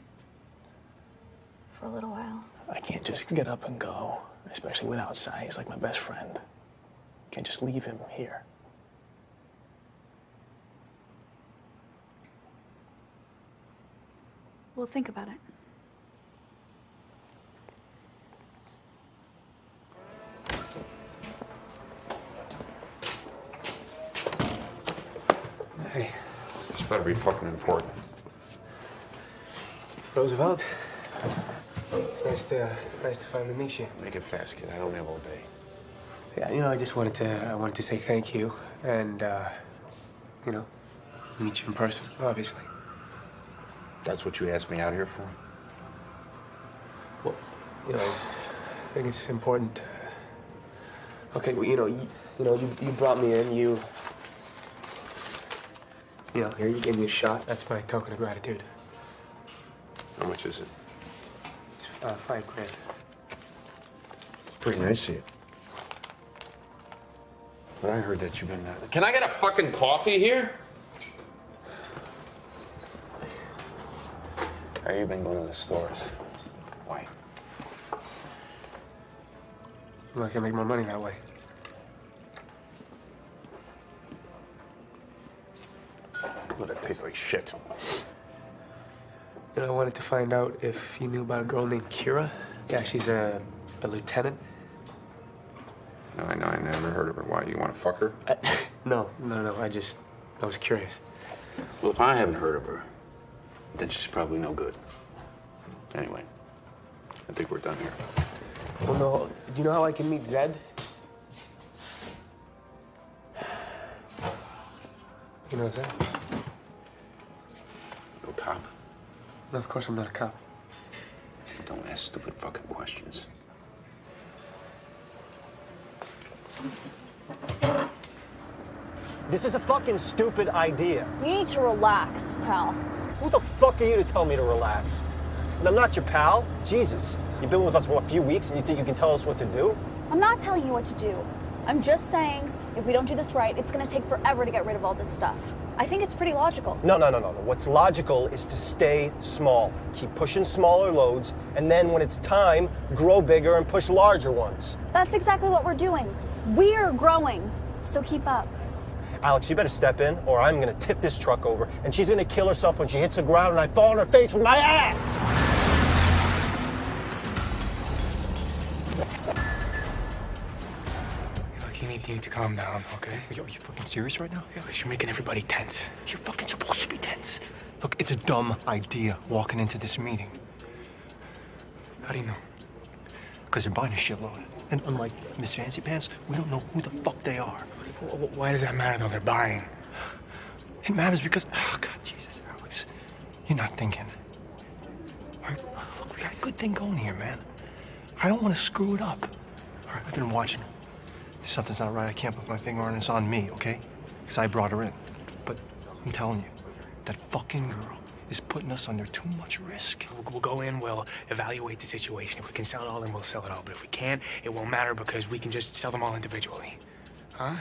I: for a little while.
C: I can't just get up and go, especially without Sai. He's like my best friend. Can't just leave him here.
I: We'll think about it.
C: Hey.
U: This better be fucking important.
C: Roosevelt. It's nice to finally meet you.
U: Make it fast, kid. I don't have all day.
C: Yeah, you know, I just wanted to say thank you and you know, meet you in person, obviously.
U: That's what you asked me out here for?
C: Well, you know, I think it's important. Okay, well, you brought me in. You know, here you gave me a shot. That's my token of gratitude.
U: How much is it?
C: It's $5 grand.
U: Pretty nice of you. But I heard that you've been Can I get a fucking coffee here? Or you been going to the stores? Why?
C: Well, I can make more money that way.
U: Well, that tastes like shit.
C: You know, I wanted to find out if you knew about a girl named Kira. Yeah, she's a lieutenant.
U: No, I know. I never heard of her. Why? You want to fuck her?
C: No. I was curious.
U: Well, if I haven't heard of her, then she's probably no good. Anyway, I think we're done here.
C: Well, no. Do you know how I can meet Zed? You know Zed?
U: No cop?
C: No, of course I'm not a cop.
U: Don't ask stupid fucking questions.
M: This is a fucking stupid idea.
I: You need to relax, pal.
M: Who the fuck are you to tell me to relax? And I'm not your pal. Jesus. You've been with us, what, a few weeks, and you think you can tell us what to do?
I: I'm not telling you what to do. I'm just saying, if we don't do this right, it's gonna take forever to get rid of all this stuff. I think it's pretty logical.
M: No. What's logical is to stay small. Keep pushing smaller loads, and then when it's time, grow bigger and push larger ones.
I: That's exactly what we're doing. We're growing, so keep up.
M: Alex, you better step in, or I'm gonna tip this truck over, and she's gonna kill herself when she hits the ground and I fall on her face with my ass!
C: Look, you need to calm down, okay?
N: Are you fucking serious right now?
C: Yeah, you're making everybody tense.
N: You're fucking supposed to be tense. Look, it's a dumb idea walking into this meeting.
C: How do you know?
N: Because they're buying a shitload. And unlike Miss Fancy Pants, we don't know who the fuck they are.
C: Why does that matter, though? They're buying.
N: It matters because, oh, God, Jesus, Alex, you're not thinking. All right, look, we got a good thing going here, man. I don't want to screw it up. All right, I've been watching. If something's not right, I can't put my finger on it. It's on me, okay? Because I brought her in. But I'm telling you, that fucking girl is putting us under too much risk.
C: We'll go in, we'll evaluate the situation. If we can sell it all, then we'll sell it all. But if we can't, it won't matter because we can just sell them all individually. Huh?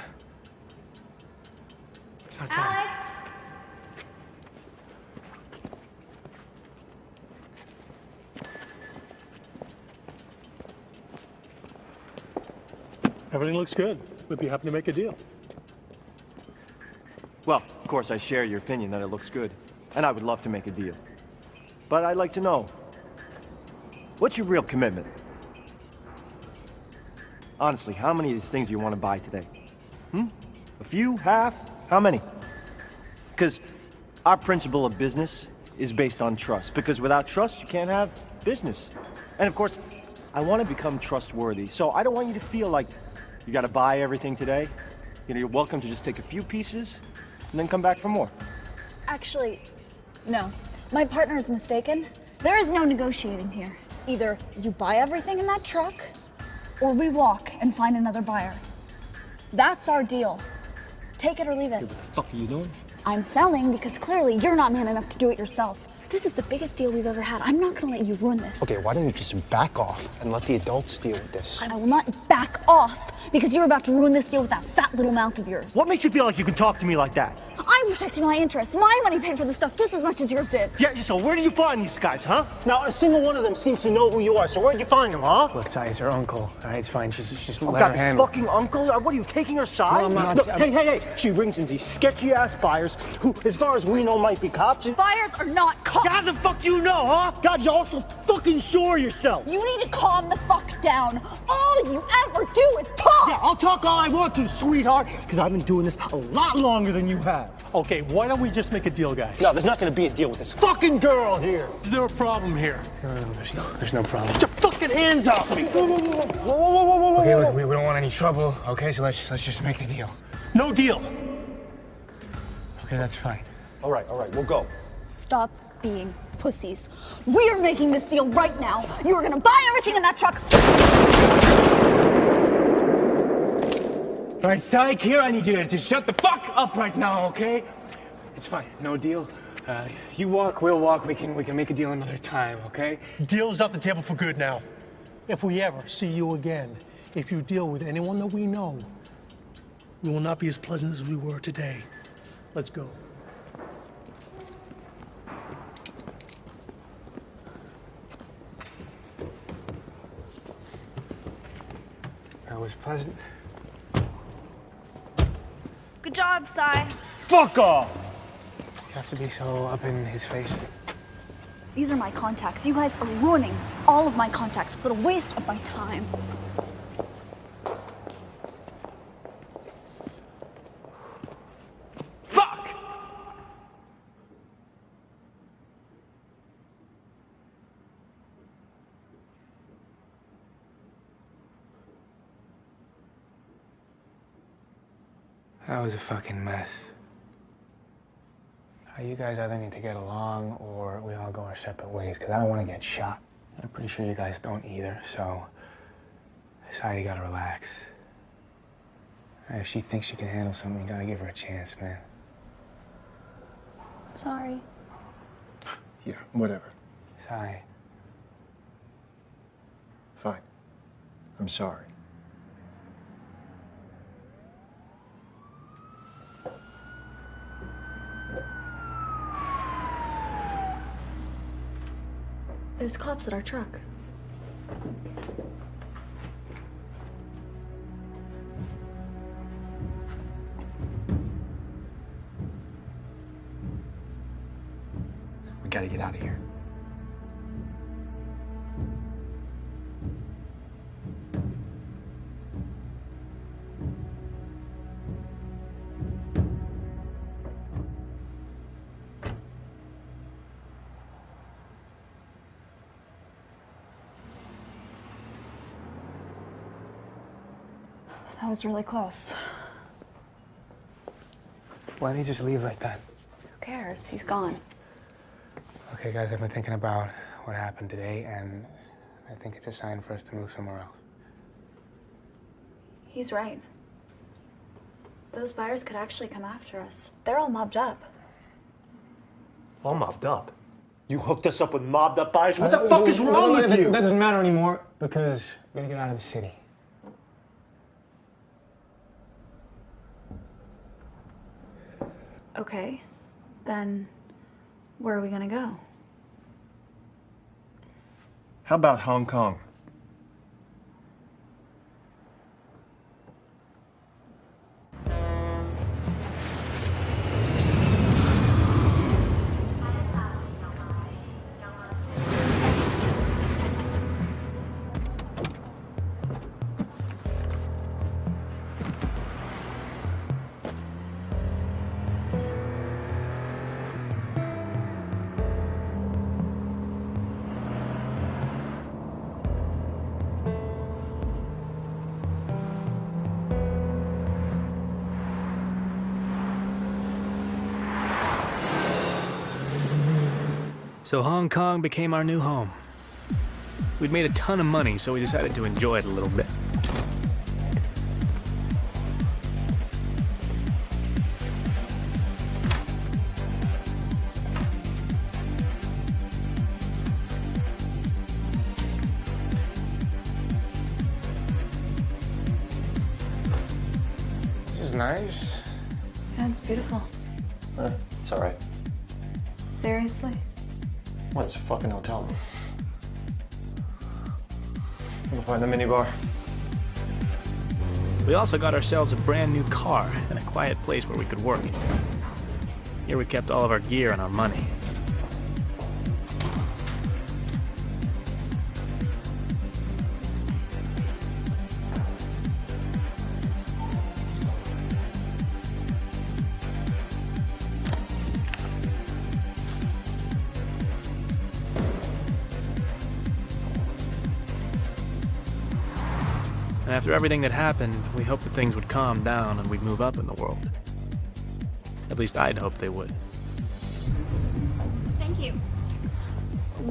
C: It's not bad.
P: Alex!
B: Everything looks good. We'd be happy to make a deal.
L: Well, of course, I share your opinion that it looks good. And I would love to make a deal. But I'd like to know, what's your real commitment? Honestly, how many of these things do you want to buy today? A few? Half? How many? Because our principle of business is based on trust. Because without trust, you can't have business. And of course, I want to become trustworthy. So I don't want you to feel like you got to buy everything today. You know, you're welcome to just take a few pieces and then come back for more.
I: Actually, no. My partner is mistaken. There is no negotiating here. Either you buy everything in that truck,
E: or we walk and find another buyer. That's our deal. Take it or leave it.
L: What the fuck are you doing?
E: I'm selling because clearly you're not man enough to do it yourself. This is the biggest deal we've ever had. I'm not gonna let you ruin this.
M: Okay, why don't you just back off and let the adults deal with this?
E: I will not back off because you're about to ruin this deal with that fat little mouth of yours.
L: What makes you feel like you can talk to me like that?
E: I'm protecting my interests. My money paid for this stuff just as much as yours did.
L: Yeah, so where do you find these guys, huh?
M: Now, a single one of them seems to know who you are, so where'd you find them, huh?
C: Look, Ty, it's her uncle. All right, it's fine. She's
L: Oh,
C: let
L: God,
C: her
L: this
C: handle it.
L: fucking uncle? What are you, taking her side?
C: No, I'm not.
L: Look, hey. She brings in these sketchy-ass buyers who, as far as we know, might be cops.
E: Buyers are not cops.
L: God, the fuck you know, huh? God, you're also fucking sure of yourself.
E: You need to calm the fuck down. All you ever do is talk.
L: Yeah, I'll talk all I want to, sweetheart, because I've been doing this a lot longer than you have. Okay, why don't we just make a deal, guys?
M: No, there's not gonna be a deal with this fucking girl here.
L: Is there a problem here?
C: No, there's no problem.
L: Get your fucking hands off me!
M: Whoa.
C: Okay, look, we don't want any trouble, okay? So let's just make the deal.
L: No deal.
C: Okay, that's fine.
M: All right, we'll go.
E: Stop being pussies. We are making this deal right now. You are gonna buy everything in that truck.
C: All right, Sally, Kira, I need you to just shut the fuck up right now, okay? It's fine, no deal. You walk, we'll walk. We can make a deal another time, okay?
L: Deal's off the table for good now. If we ever see you again, if you deal with anyone that we know, we will not be as pleasant as we were today. Let's go.
C: That was pleasant.
E: Good job, Cy.
L: Fuck off!
C: You have to be so up in his face.
E: These are my contacts. You guys are ruining all of my contacts. What a waste of my time.
C: Fuck! That was a fucking mess. You guys either need to get along or we all go our separate ways, because I don't want to get shot. I'm pretty sure you guys don't either, so Sai, you gotta relax. If she thinks she can handle something, you gotta give her a chance, man.
E: Sorry.
N: Yeah, whatever.
C: Sai.
N: Fine. I'm sorry.
E: There's cops at our truck.
N: We gotta get out of here.
E: That was really close.
C: Why did he just leave like that?
E: Who cares? He's gone.
C: Okay, guys, I've been thinking about what happened today, and I think it's a sign for us to move somewhere else.
E: He's right. Those buyers could actually come after us. They're all mobbed up.
L: All mobbed up? You hooked us up with mobbed up buyers? What the fuck is wrong with you?
C: That doesn't matter anymore, because we're gonna get out of the city.
E: Okay, then where are we gonna go?
L: How about Hong Kong?
A: So Hong Kong became our new home. We'd made a ton of money, so we decided to enjoy it a little bit.
N: nice.
Q: Yeah, it's beautiful.
N: It's all right.
Q: Seriously?
N: What, it's a fucking hotel room. We'll find the minibar.
A: We also got ourselves a brand new car and a quiet place where we could work. Here we kept all of our gear and our money. And after everything that happened, we hoped that things would calm down and we'd move up in the world. At least I'd hoped they would.
E: Thank you.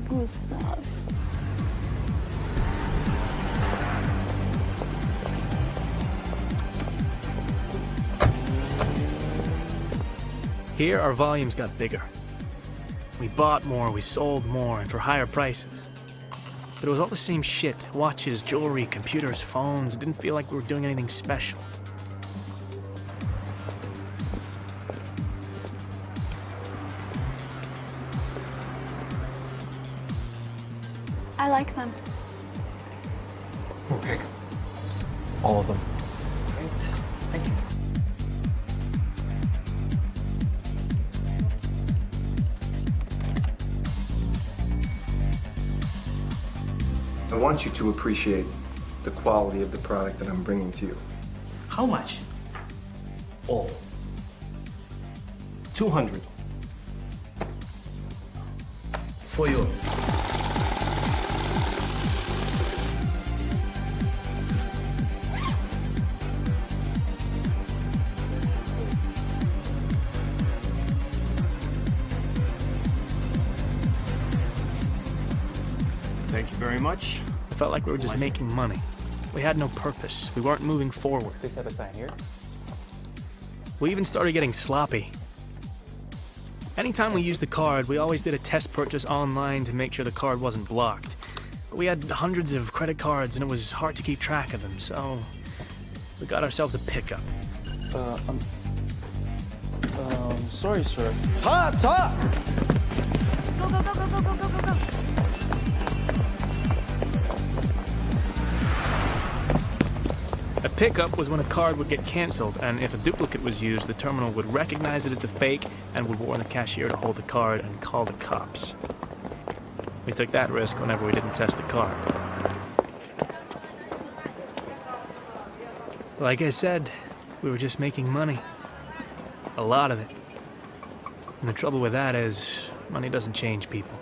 E: Good stuff.
A: Here, our volumes got bigger. We bought more, we sold more, and for higher prices. But it was all the same shit. Watches, jewelry, computers, phones. It didn't feel like we were doing anything special.
E: I like them.
N: We'll take all of them.
K: Great. Thank you.
N: I want you to appreciate the quality of the product that I'm bringing to you.
K: How much? All.
N: 200.
K: For you.
N: Thank you very much.
A: I felt like we were just making money. We had no purpose. We weren't moving forward.
C: Please have a sign here.
A: We even started getting sloppy. Anytime we used the card, we always did a test purchase online to make sure the card wasn't blocked. But we had hundreds of credit cards and it was hard to keep track of them, so we got ourselves a pickup.
N: Sorry, sir.
E: Go, go, go, go, go, go, go, go, go.
A: A pickup was when a card would get canceled, and if a duplicate was used, the terminal would recognize that it's a fake and would warn the cashier to hold the card and call the cops. We took that risk whenever we didn't test the card. Like I said, we were just making money. A lot of it. And the trouble with that is, money doesn't change people.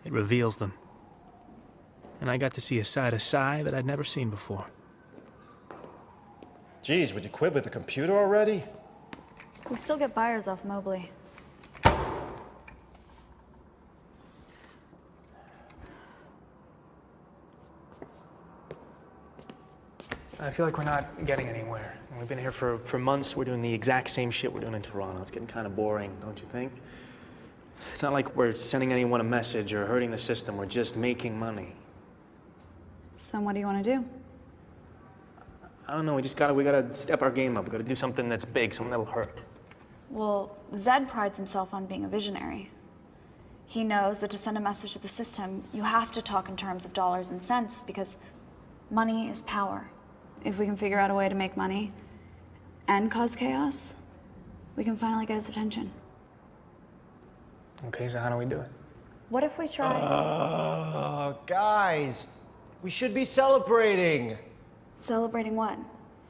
A: It reveals them. And I got to see a side of Sai that I'd never seen before.
N: Geez, would you quit with the computer already?
E: We still get buyers off Mobley.
A: I feel like we're not getting anywhere. We've been here for months. We're doing the exact same shit we're doing in Toronto. It's getting kind of boring, don't you think? It's not like we're sending anyone a message or hurting the system. We're just making money.
I: So what do you want to do?
A: I don't know. We gotta step our game up. We gotta do something that's big, something that'll hurt.
E: Well, Zed prides himself on being a visionary. He knows that to send a message to the system, you have to talk in terms of dollars and cents because money is power.
I: If we can figure out a way to make money and cause chaos, we can finally get his attention.
A: Okay, so how do we do it?
E: What if we try...
L: Guys, we should be celebrating.
E: Celebrating what?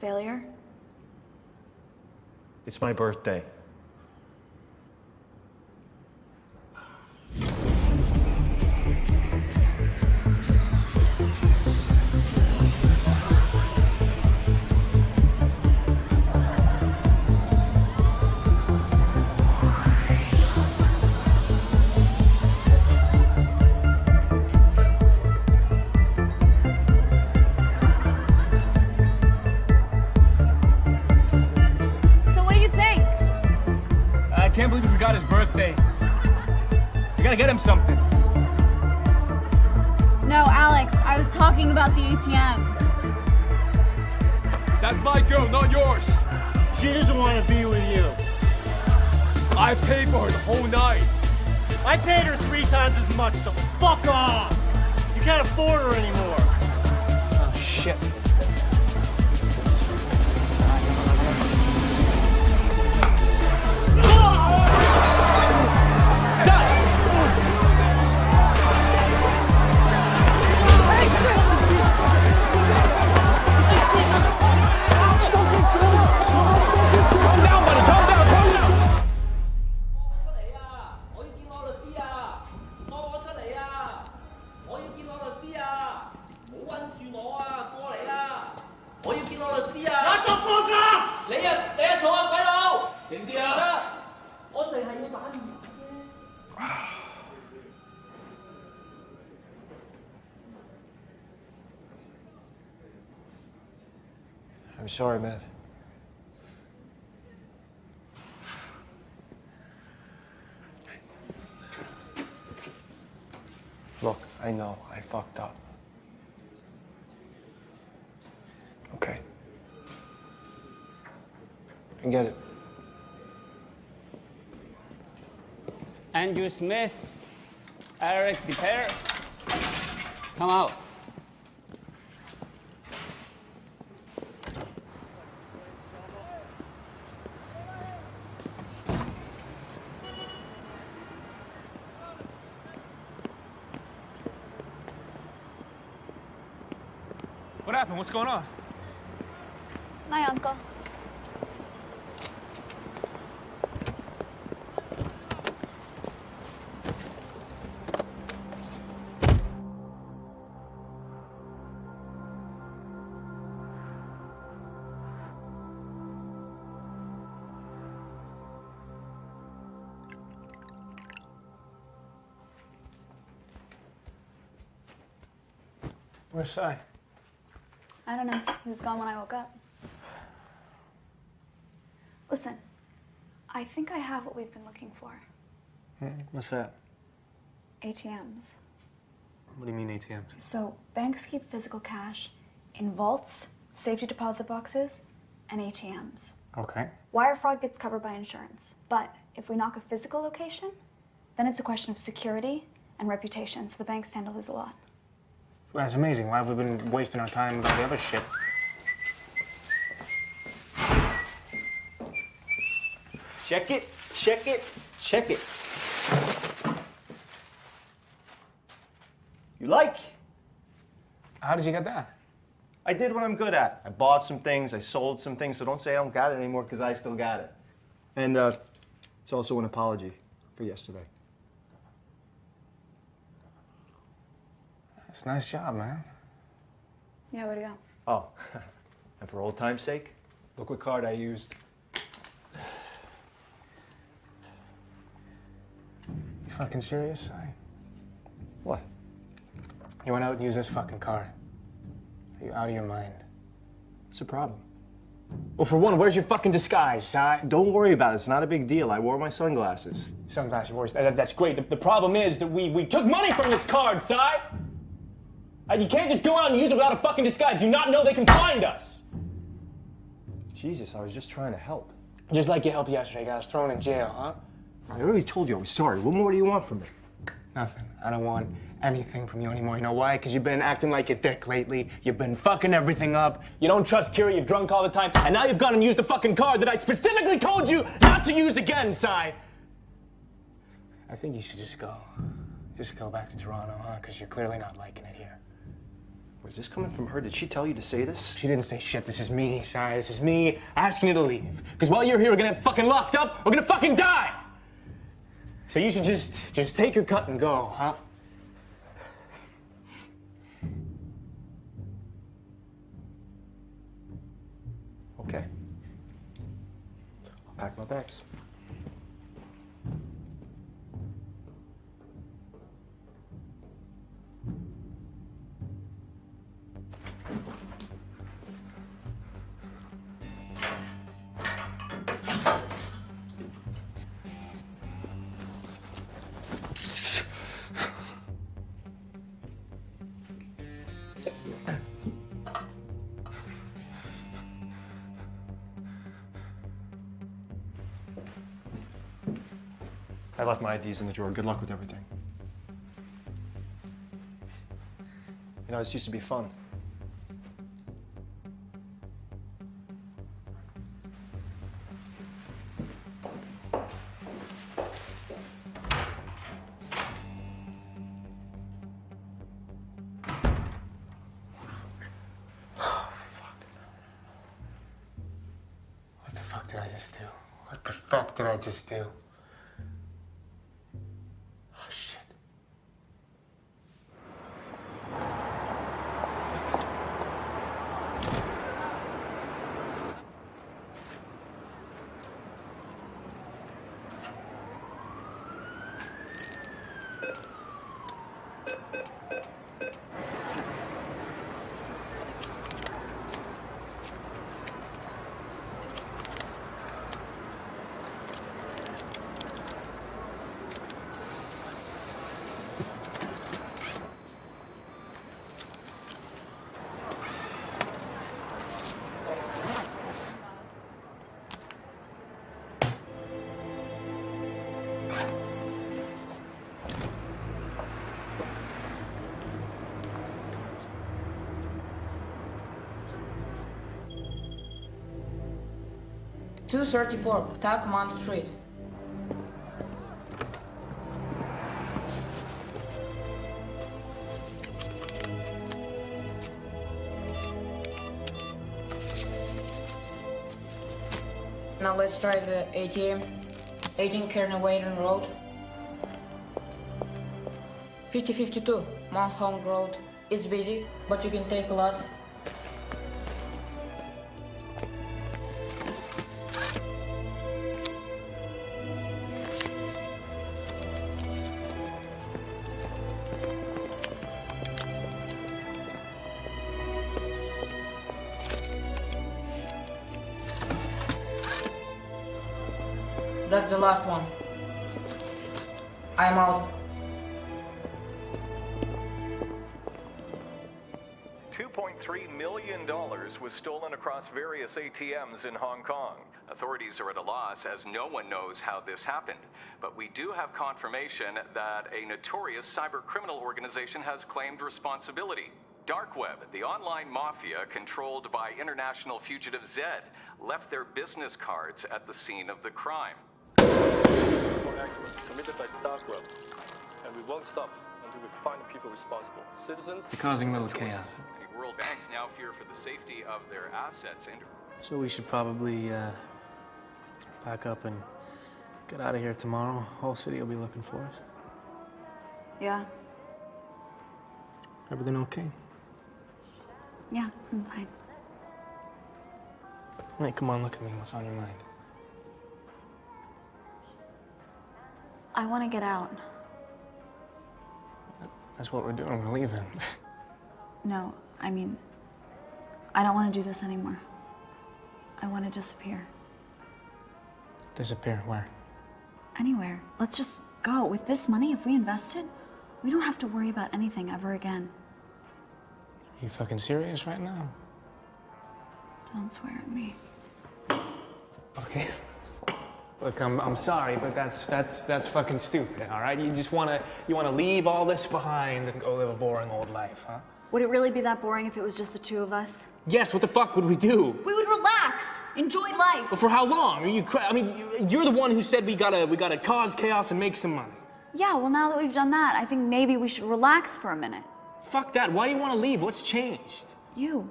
E: Failure?
N: It's my birthday.
O: I can't believe we forgot his birthday. We gotta get him something.
I: No, Alex, I was talking about the ATMs.
O: That's my girl, not yours.
L: She doesn't want to be with you.
O: I paid for her the whole night.
L: I paid her 3 times as much, so fuck off! You can't afford her anymore.
C: Oh, shit.
M: I'm sorry, man. Look, I know I fucked up. Okay. I get it.
G: Andrew Smith, Eric DePere, come out.
O: What happened? What's going on?
E: My uncle.
C: Where's Sai?
E: I don't know. He was gone when I woke up. Listen, I think I have what we've been looking for.
C: What's that?
E: ATMs.
C: What do you mean ATMs?
E: So banks keep physical cash in vaults, safety deposit boxes, and ATMs.
C: Okay.
E: Wire fraud gets covered by insurance. But if we knock a physical location, then it's a question of security and reputation, so the banks stand to lose a lot.
C: Well, that's amazing. Why have we been wasting our time with all the other shit?
M: Check it, check it, check it. You like?
C: How did you get that?
M: I did what I'm good at. I bought some things, I sold some things, so don't say I don't got it anymore, because I still got it. And it's also an apology for yesterday.
C: It's a nice job, man.
E: Yeah, where'd it go?
M: Oh, and for old time's sake, look what card I used.
C: You fucking serious, Sai?
M: What?
C: You went out and used this fucking card. Are you out of your mind?
M: What's the problem?
C: Well, for one, where's your fucking disguise, Sai?
M: Don't worry about it. It's not a big deal. I wore my sunglasses.
C: Sunglasses, that's great. The problem is that we took money from this card, Sai! You can't just go out and use it without a fucking disguise. Do you not know they can find us?
M: Jesus, I was just trying to help.
C: Just like you helped yesterday, got us thrown in jail, huh?
M: I already told you I was sorry. What more do you want from me?
C: Nothing. I don't want anything from you anymore. You know why? Because you've been acting like a dick lately. You've been fucking everything up. You don't trust Kira. You're drunk all the time. And now you've gone and used the fucking card that I specifically told you not to use again, Sai. I think you should just go. Just go back to Toronto, huh? Because you're clearly not liking it here.
M: Was this coming from her? Did she tell you to say this?
C: She didn't say shit. This is me, Sai. This is me asking you to leave. Because while you're here, we're gonna get fucking locked up. We're gonna fucking die. So you should just take your cut and go, huh?
M: Okay. I'll pack my bags.
N: I left my IDs in the drawer. Good luck with everything. You know, this used to be fun.
C: What the fuck did I just do? What the fuck did I just do? Oh, shit.
F: $234 Tacoma Street. Now let's try the ATM. 18 Kearney Wayden Road. 5052 Mount Hong Road. It's busy, but you can take a lot. That's the last one. I'm out.
V: $2.3 million was stolen across various ATMs in Hong Kong. Authorities are at a loss as no one knows how this happened. But we do have confirmation that a notorious cyber criminal organization has claimed responsibility. Dark Web, the online mafia controlled by international fugitive Zed, left their business cards at the scene of the crime.
W: Act was committed by Dark Web, and we won't stop until we find the people responsible. Citizens.
C: You're causing a little chaos.
V: Many world banks now fear for the safety of their assets. And
A: So we should probably pack up and get out of here tomorrow. Whole city will be looking for us.
E: Yeah.
A: Everything okay?
E: Yeah, I'm fine.
A: Hey, come on, look at me. What's on your mind?
E: I want to get out.
A: That's what we're doing. We're leaving.
E: No, I mean, I don't want to do this anymore. I want to disappear.
A: Disappear where?
E: Anywhere. Let's just go. With this money, if we invest it, we don't have to worry about anything ever again.
A: Are you fucking serious right now?
E: Don't swear at me.
A: Okay. Look, I'm sorry, but that's fucking stupid, all right? You wanna leave all this behind and go live a boring old life, huh?
E: Would it really be that boring if it was just the two of us?
A: Yes, what the fuck would we do?
E: We would relax, enjoy life.
A: But for how long? Are you I mean, you're the one who said we gotta cause chaos and make some money.
E: Yeah, well, now that we've done that, I think maybe we should relax for a minute.
A: Fuck that. Why do you want to leave? What's changed?
E: You.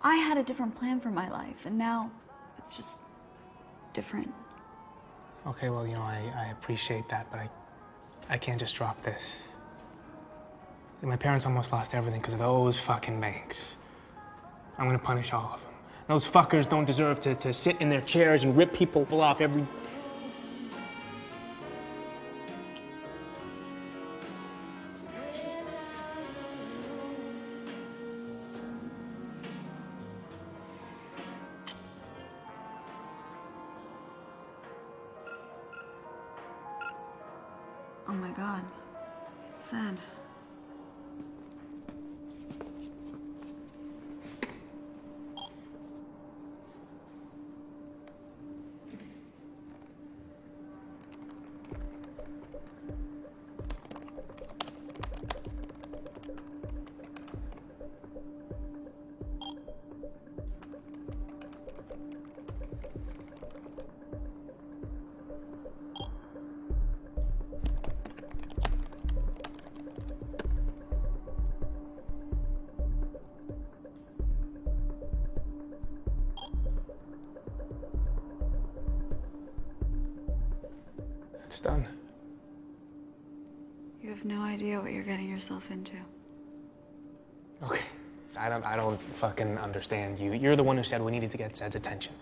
E: I had a different plan for my life, and now it's just different.
A: Okay, well, you know, I appreciate that, but I can't just drop this. My parents almost lost everything because of those fucking banks. I'm gonna punish all of them. Those fuckers don't deserve to sit in their chairs and rip people off every...
E: Oh my God. It's sad.
C: It's done.
E: You have no idea what you're getting yourself into.
C: Okay. I don't fucking understand you. You're the one who said we needed to get Zed's attention.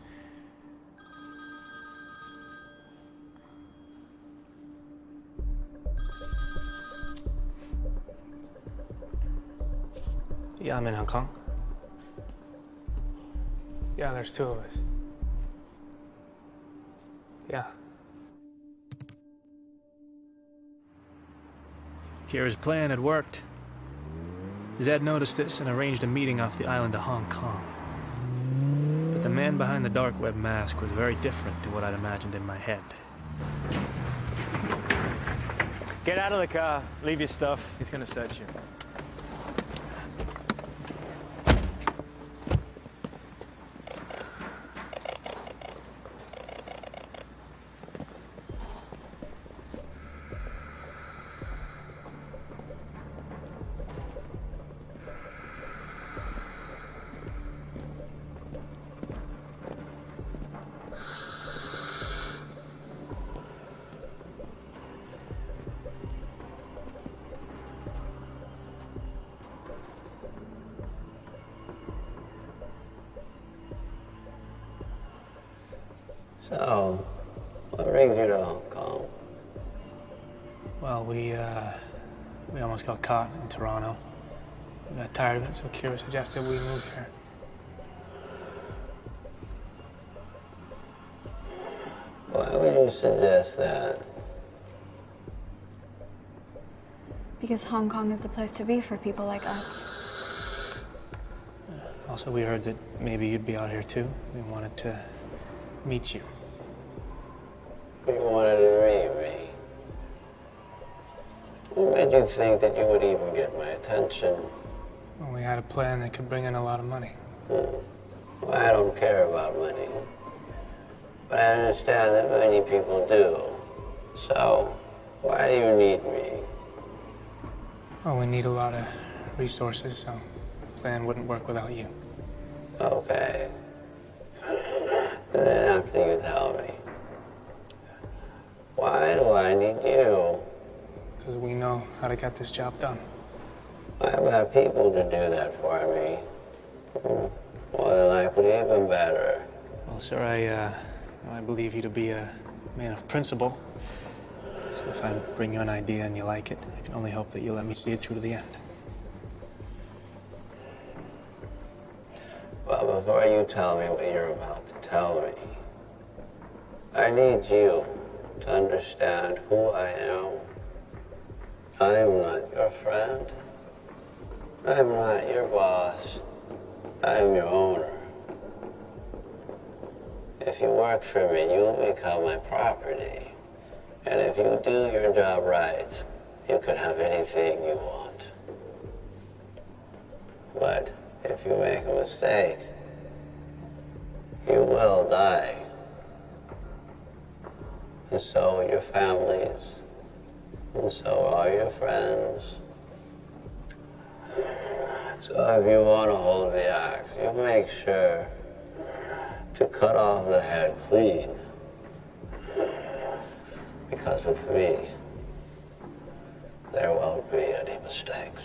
C: Yeah, I'm in Hong Kong. Yeah, there's two of us. Yeah.
A: Kira's plan had worked. Zed noticed this and arranged a meeting off the island of Hong Kong. But the man behind the dark web mask was very different to what I'd imagined in my head.
L: Get out of the car. Leave your stuff.
C: He's gonna search you.
D: So, what brings you to Hong Kong?
C: Well, we almost got caught in Toronto. We got tired of it, so Kira suggested we move here.
D: Why would you suggest that?
E: Because Hong Kong is the place to be for people like us.
C: Also, we heard that maybe you'd be out here too. We wanted to meet you.
D: You wanted to meet me? What made you think that you would even get my attention?
C: Well, we had a plan that could bring in a lot of money.
D: Well, I don't care about money. But I understand that many people do. So, why do you need me?
C: Well, we need a lot of resources, so the plan wouldn't work without you.
D: Okay. And then after you tell me, why do I need you?
C: Because we know how to get this job done.
D: I've got people to do that for me. More than likely, even better.
C: Well, sir, I believe you to be a man of principle. So if I bring you an idea and you like it, I can only hope that you let me see it through to the end.
D: Well, before you tell me what you're about to tell me, I need you to understand who I am. I'm not your friend. I'm not your boss. I'm your owner. If you work for me, you'll become my property. And if you do your job right, you can have anything you want. But if you make a mistake, you will die. And so will your families. And so are your friends. So if you want to hold the axe, you make sure to cut off the head clean. Because with me, there won't be any mistakes.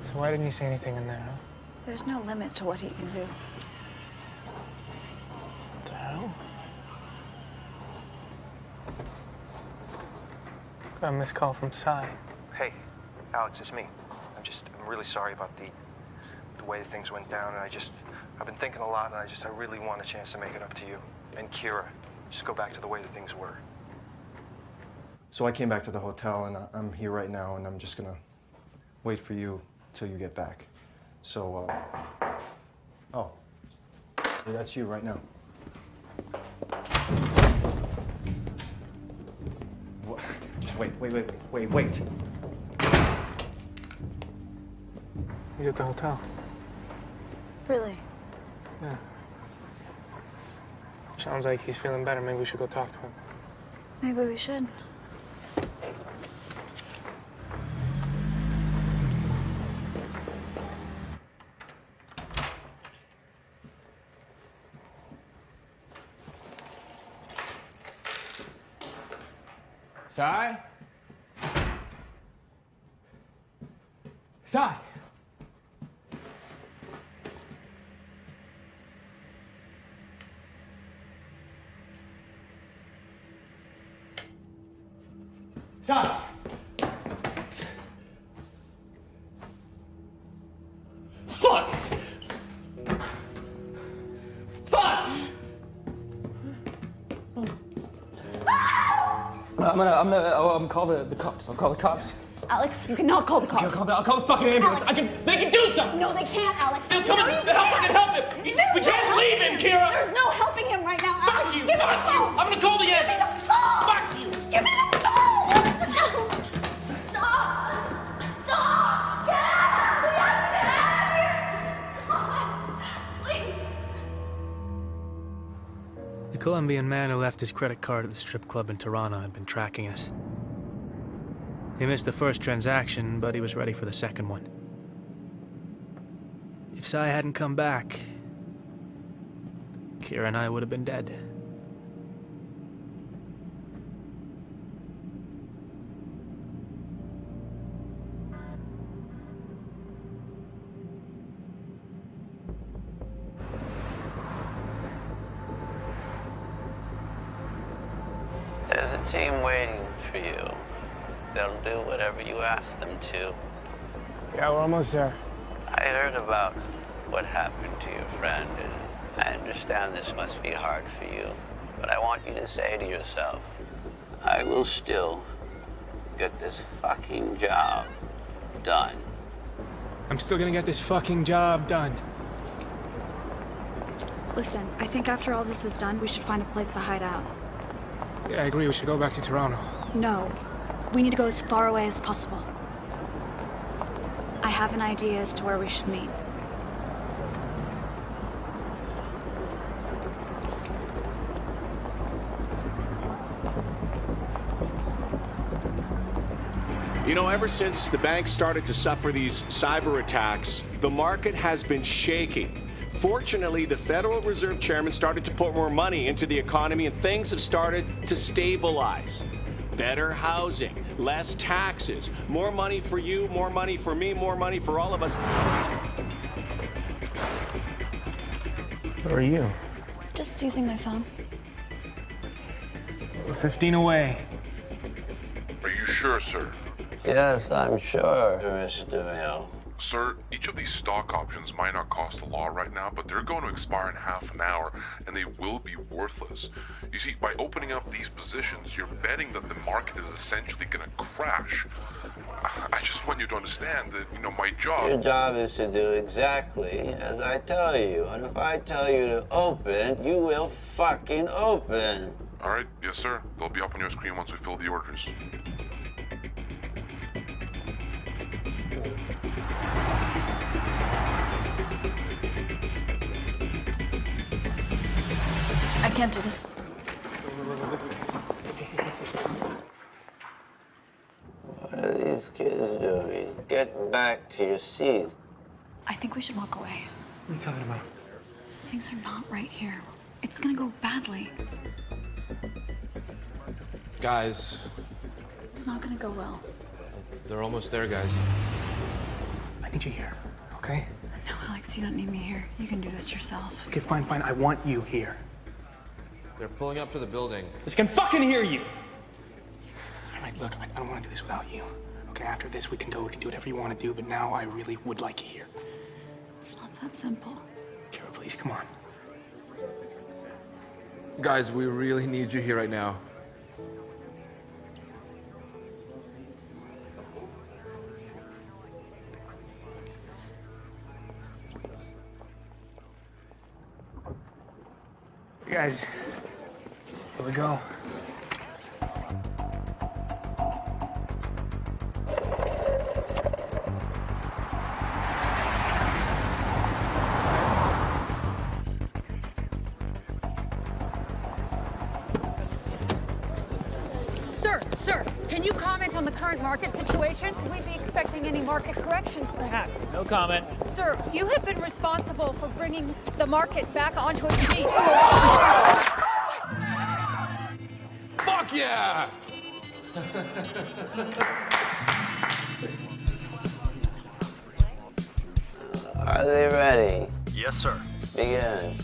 C: So why didn't you say anything in there, huh?
E: There's no limit to what he can do.
C: What the hell? Got a missed call from Sai.
N: Hey, Alex, it's me. I'm really sorry about the way things went down, and I've been thinking a lot, and I really want a chance to make it up to you and Kira. Just go back to the way that things were. So I came back to the hotel, and I'm here right now, and I'm just gonna wait for you till you get back. So, Oh. Yeah, that's you right now. What? Just wait.
C: He's at the hotel.
E: Really?
C: Yeah. Sounds like he's feeling better. Maybe we should go talk to him.
E: Maybe we should.
O: Sai? Sai! Sai! Fuck! Fuck! I'm gonna call the cops. I'll call the cops.
I: Alex, you cannot call the cops.
O: I'll call the fucking ambulance.
I: Alex.
O: They can do something.
I: No, they can't, Alex.
O: They'll come and help him. We can't leave him, Kira.
I: There's no helping him right now, Alex.
O: Fuck you.
I: Give me
O: Fuck
I: the
O: you.
I: phone.
O: I'm gonna call the ambulance.
I: Give me the phone.
O: Fuck you.
I: Give me the phone. Stop. Stop. Get out. We have to get out of here. Come on. Please.
A: The Colombian man who left his credit card at the strip club in Toronto had been tracking us. He missed the first transaction, but he was ready for the second one. If Sai hadn't come back, Kira and I would have been dead.
D: There's a team waiting for you. They'll do whatever you ask them to.
C: Yeah, we're almost there.
D: I heard about what happened to your friend, and I understand this must be hard for you. But I want you to say to yourself, I will still get this fucking job done.
C: I'm still gonna get this fucking job done.
E: Listen, I think after all this is done, we should find a place to hide out.
C: Yeah, I agree. We should go back to Toronto.
E: No. We need to go as far away as possible. I have an idea as to where we should meet.
H: You know, ever since the banks started to suffer these cyber attacks, the market has been shaking. Fortunately, the Federal Reserve Chairman started to put more money into the economy and things have started to stabilize. Better housing, less taxes, more money for you, more money for me, more money for all of us.
C: Where are you?
E: Just using my phone.
C: We're 15 away.
J: Are you sure, sir?
D: Yes, I'm sure, Mr. DeVille.
J: Sir, each of these stock options might not cost a lot right now, but they're going to expire in half an hour, and they will be worthless. You see, by opening up these positions, you're betting that the market is essentially going to crash. I just want you to understand that, my job...
D: Your job is to do exactly as I tell you. And if I tell you to open, you will fucking open.
J: All right, yes, sir. They'll be up on your screen once we fill the orders.
E: I can't do this.
D: What are these kids doing? Get back to your seats.
E: I think we should walk away.
C: What are you talking about?
E: Things are not right here. It's gonna go badly.
R: Guys,
E: It's not gonna go well.
R: they're almost there, guys.
C: I need you here, okay?
E: No, Alex, you don't need me here. You can do this yourself.
C: Okay, fine. I want you here.
R: They're pulling up to the building.
C: This can fucking hear you! All right, look, I don't want to do this without you. Okay, after this, we can go, we can do whatever you want to do, but now I really would like you here.
E: It's not that simple.
C: Kira, please, come on.
R: Guys, we really need you here right now.
K: You guys, here we go.
S: Sir, can you comment on the current market situation? Could we be expecting any market corrections, perhaps?
O: No comment.
S: Sir, you have been responsible for bringing the market back onto its feet.
R: Fuck yeah!
D: Are they ready?
T: Yes, sir.
D: Begin.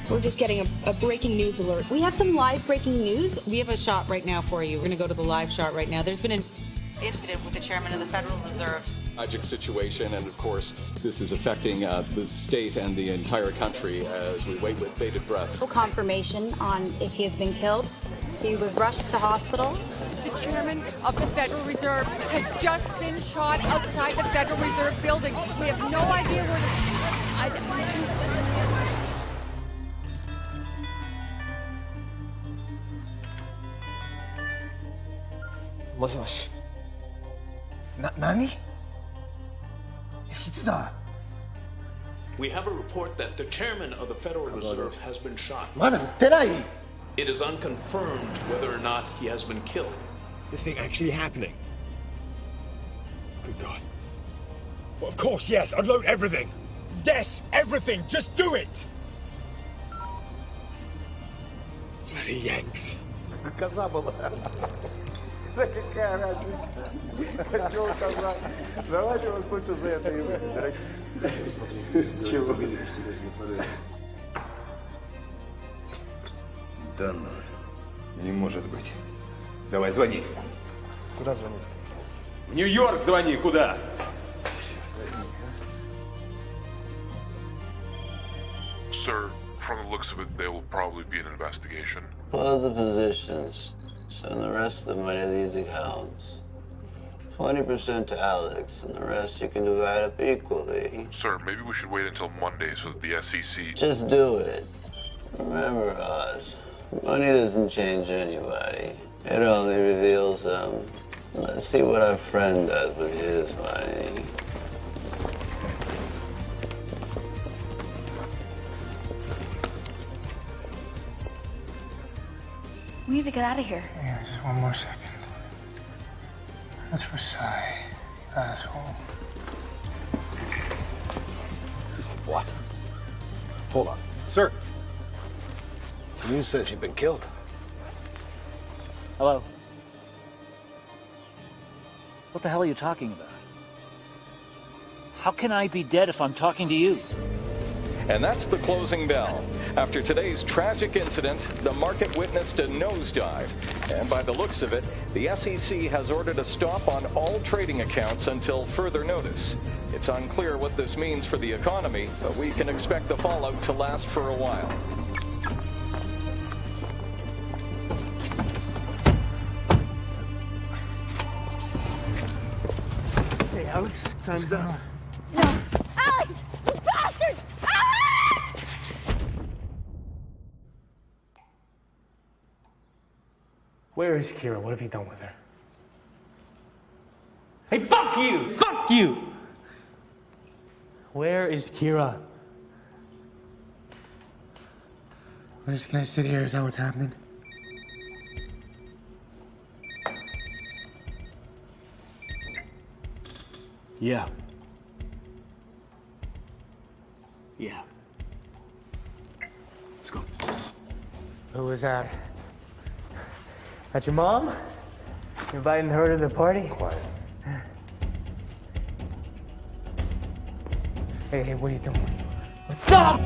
U: We're just getting a breaking news alert. We have some live breaking news. We have a shot right now for you. We're going to go to the live shot right now. There's been an incident with the chairman of the Federal Reserve.
V: Tragic situation, and of course, this is affecting the state and the entire country as we wait with bated breath.
U: No confirmation on if he has been killed. He was rushed to hospital.
S: The chairman of the Federal Reserve has just been shot outside the Federal Reserve building. We have no idea where
X: We have a report that the chairman of the Federal Reserve has been shot. It is unconfirmed whether or not he has been killed.
B: Is this thing actually happening? Good God. Well, of course, yes. Unload everything. Yes, everything. Just do it. Bloody Yanks.
Y: Какая разница? Чего сказать? Давайте вас лучше за это и выйдем. Чего?
B: Да ну, не может быть. Давай, звони.
N: Куда звонить?
B: В Нью-Йорк звони, куда?
J: Sir, from the looks of it, there will probably be an investigation.
D: Pull the positions. Send the rest of the money to these accounts. 20% to Alex, and the rest you can divide up equally.
J: Sir, maybe we should wait until Monday so that the SEC...
D: Just do it. Remember, Oz, money doesn't change anybody. It only reveals them. Let's see what our friend does with his money.
E: We need to get out of here.
K: Yeah, just one more second. That's for Sai, asshole.
N: He's like, what? Hold on. Sir! The news says you've been killed.
Z: Hello? What the hell are you talking about? How can I be dead if I'm talking to you?
V: And that's the closing bell. After today's tragic incident, the market witnessed a nosedive. And by the looks of it, the SEC has ordered a stop on all trading accounts until further notice. It's unclear what this means for the economy, but we can expect the fallout to last for a while.
N: Hey, Alex, time's up.
S: No! Alex! You bastard!
K: Where is Kira? What have you done with her? Hey, fuck you! Fuck you! Where is Kira?
C: We're just gonna sit here. Is that what's happening?
K: Yeah. Yeah. Let's go.
C: Who was that? That's your mom? You inviting her to the party?
N: Quiet.
C: Hey, what are you doing? What's up?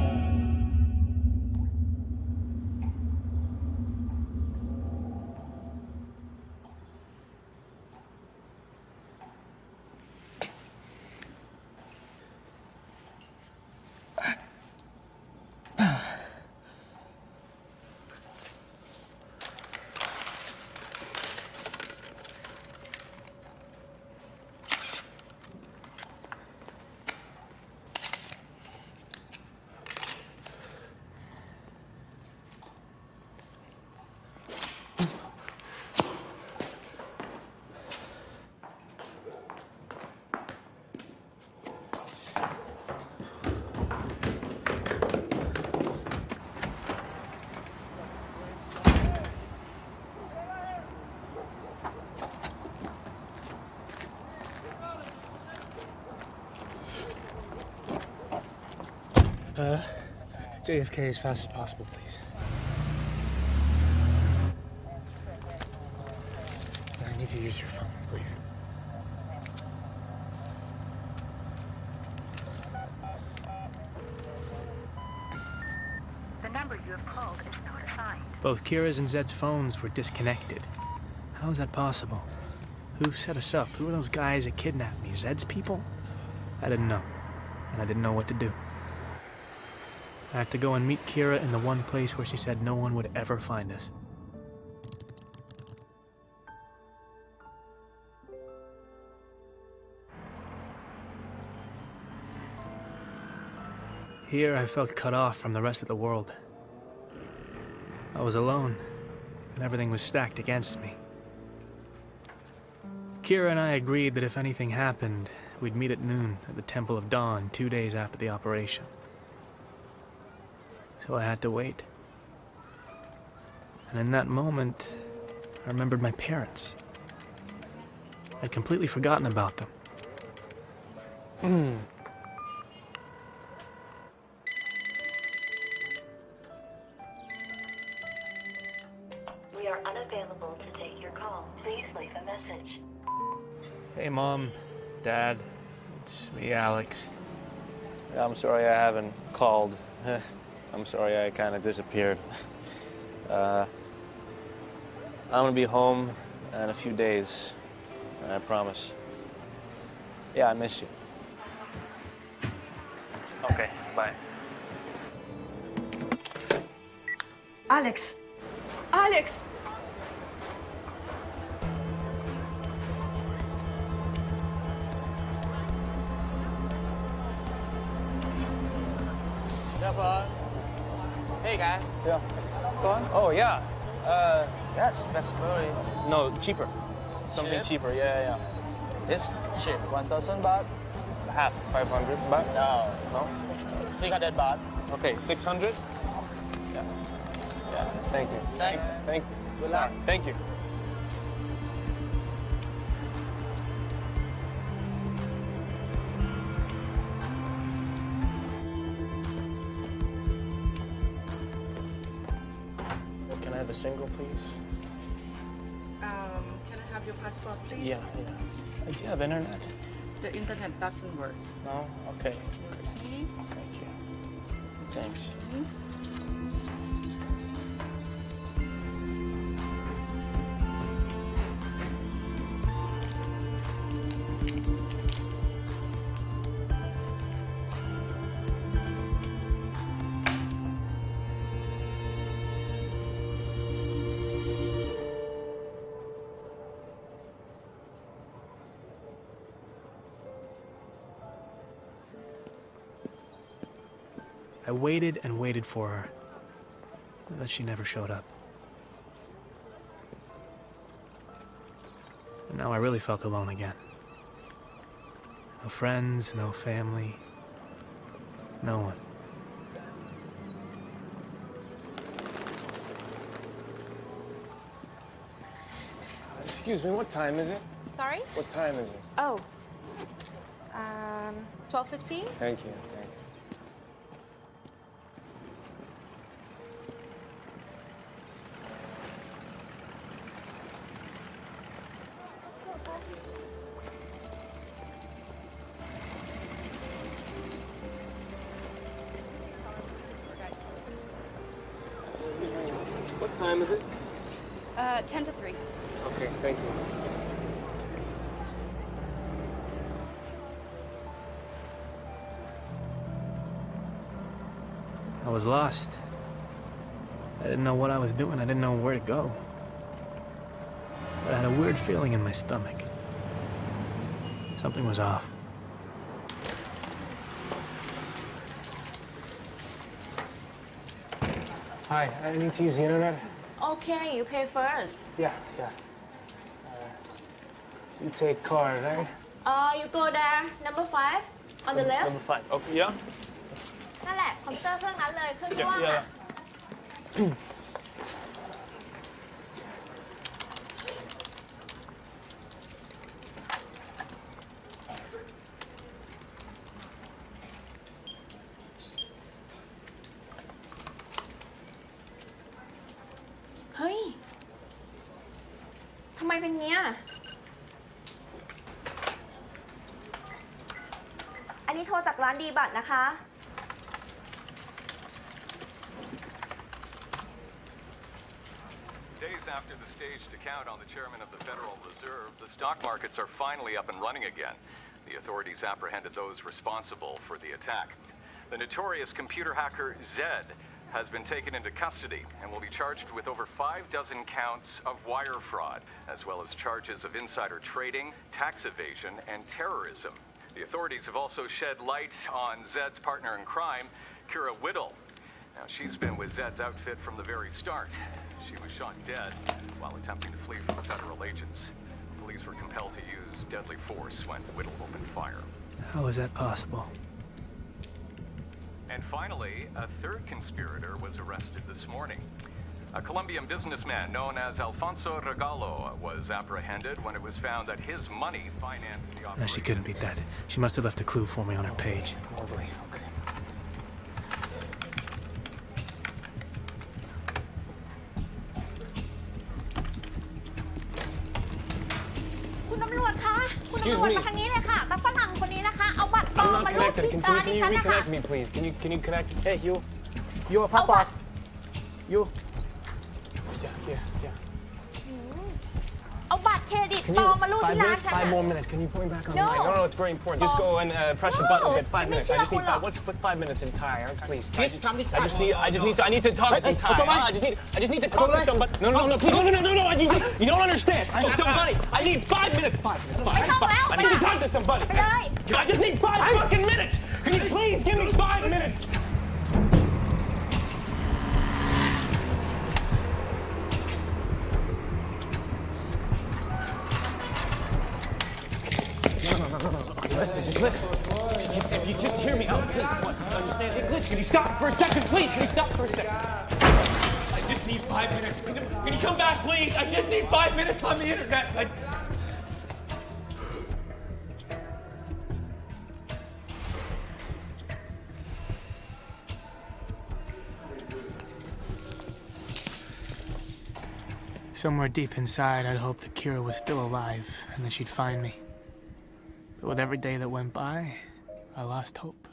C: JFK as fast as possible, please. I need to use your phone, please.
F: The number you have called is not assigned.
A: Both Kira's and Zed's phones were disconnected. How is that possible? Who set us up? Who are those guys that kidnapped me? Zed's people? I didn't know, and I didn't know what to do. I had to go and meet Kira in the one place where she said no one would ever find us. Here I felt cut off from the rest of the world. I was alone, and everything was stacked against me. Kira and I agreed that if anything happened, we'd meet at noon at the Temple of Dawn 2 days after the operation. So I had to wait. And in that moment, I remembered my parents. I'd completely forgotten about them.
F: We are unavailable to take your call. Please leave a message.
A: Hey, Mom, Dad, it's me, Alex. I'm sorry I haven't called. I'm sorry I kind of disappeared. I'm gonna be home in a few days, I promise. Yeah, I miss you. Okay, bye.
I: Alex! Alex!
C: Hey, guy.
G: Yeah. Go on. Oh, yeah. That's very...
C: No, cheaper.
G: Something
C: Cheap?
G: cheaper, yeah. It's cheap. 1,000 baht.
C: Half, 500 baht?
G: No. 600 baht.
C: Okay, 600?
G: Yeah.
C: Thank you. Thank you.
G: Good luck.
C: Thank you. Can I have a single, please?
M: Can I have your passport, please?
C: Yeah. Do you have internet?
M: The internet doesn't work.
C: No? Okay. Thank you. Thanks. I waited and waited for her, but she never showed up. And now I really felt alone again. No friends, no family, no one. Excuse me, what time is it?
P: Sorry?
C: What time is it?
P: Oh. 12:15?
C: Thank you, thanks. What time is it?
I: 10 to 3.
C: Okay, thank you. I was lost. I didn't know what I was doing. I didn't know where to go. But I had a weird feeling in my stomach. Something was off. Hi, I need to use the internet.
P: Okay, you pay first.
C: Yeah. You take card, right?
P: You go there, number 5, on the left.
C: Number 5. Okay, yeah.
P: นั่นแหละคอมพิวเตอร์เครื่องนั้นเลยเครื่องกล้องอะ
C: Hi,
P: เป็นเนี้ยอันนี้โทรจากร้านดีบัตรนะคะ
V: Days after the staged account on the chairman of the Federal Reserve, the stock markets are finally up and running again. The authorities apprehended those responsible for the attack. The notorious computer hacker Zed has been taken into custody and will be charged with over 6 counts of wire fraud, as well as charges of insider trading, tax evasion, and terrorism. The authorities have also shed light on Zed's partner in crime, Kira. Now, she's been with Zed's outfit from the very start. She was shot dead while attempting to flee from the federal agents. Police were compelled to use deadly force when Whittle opened fire.
A: How is that possible?
V: And finally, a third conspirator was arrested this morning. A Colombian businessman known as Alfonso Regalo was apprehended when it was found that his money financed the operation.
A: She couldn't be dead. She must have left a clue for me on her page.
C: Probably. Okay.
P: คุณตำรวจคะคุณตำรวจมาทางนี้เลยค่ะแต่ฝรั่งคนนี้นะคะเอาบัตรปลอมมาลูบที่ตาดิฉันนะคะ
C: me, please? Can you connect?
H: Hey, you a pop boss. You. Yeah.
P: เอาบัตรเครดิตปลอมมาลูบที่ร้านฉัน
C: 5 more minutes. Can you put me back on
P: No.
C: the line? No, it's very important. Just go and press the button. Okay, 5 minutes. I just need 5. What's 5 minutes in Thai? Please. I need to talk in Thai. I just need to talk to somebody. No, please. No. You don't understand. Somebody. I need 5 minutes. 5 minutes. 5. I need to talk to somebody. I just need 5 fucking minutes. Can you please give me 5 minutes? Listen, just listen. If you just hear me out, please, understand English. Can you stop for a second, please? Can you stop for a second? I just need 5 minutes. Can you come back, please? I just need 5 minutes on the internet.
A: Somewhere deep inside, I'd hoped that Kira was still alive and that she'd find me. But with every day that went by, I lost hope.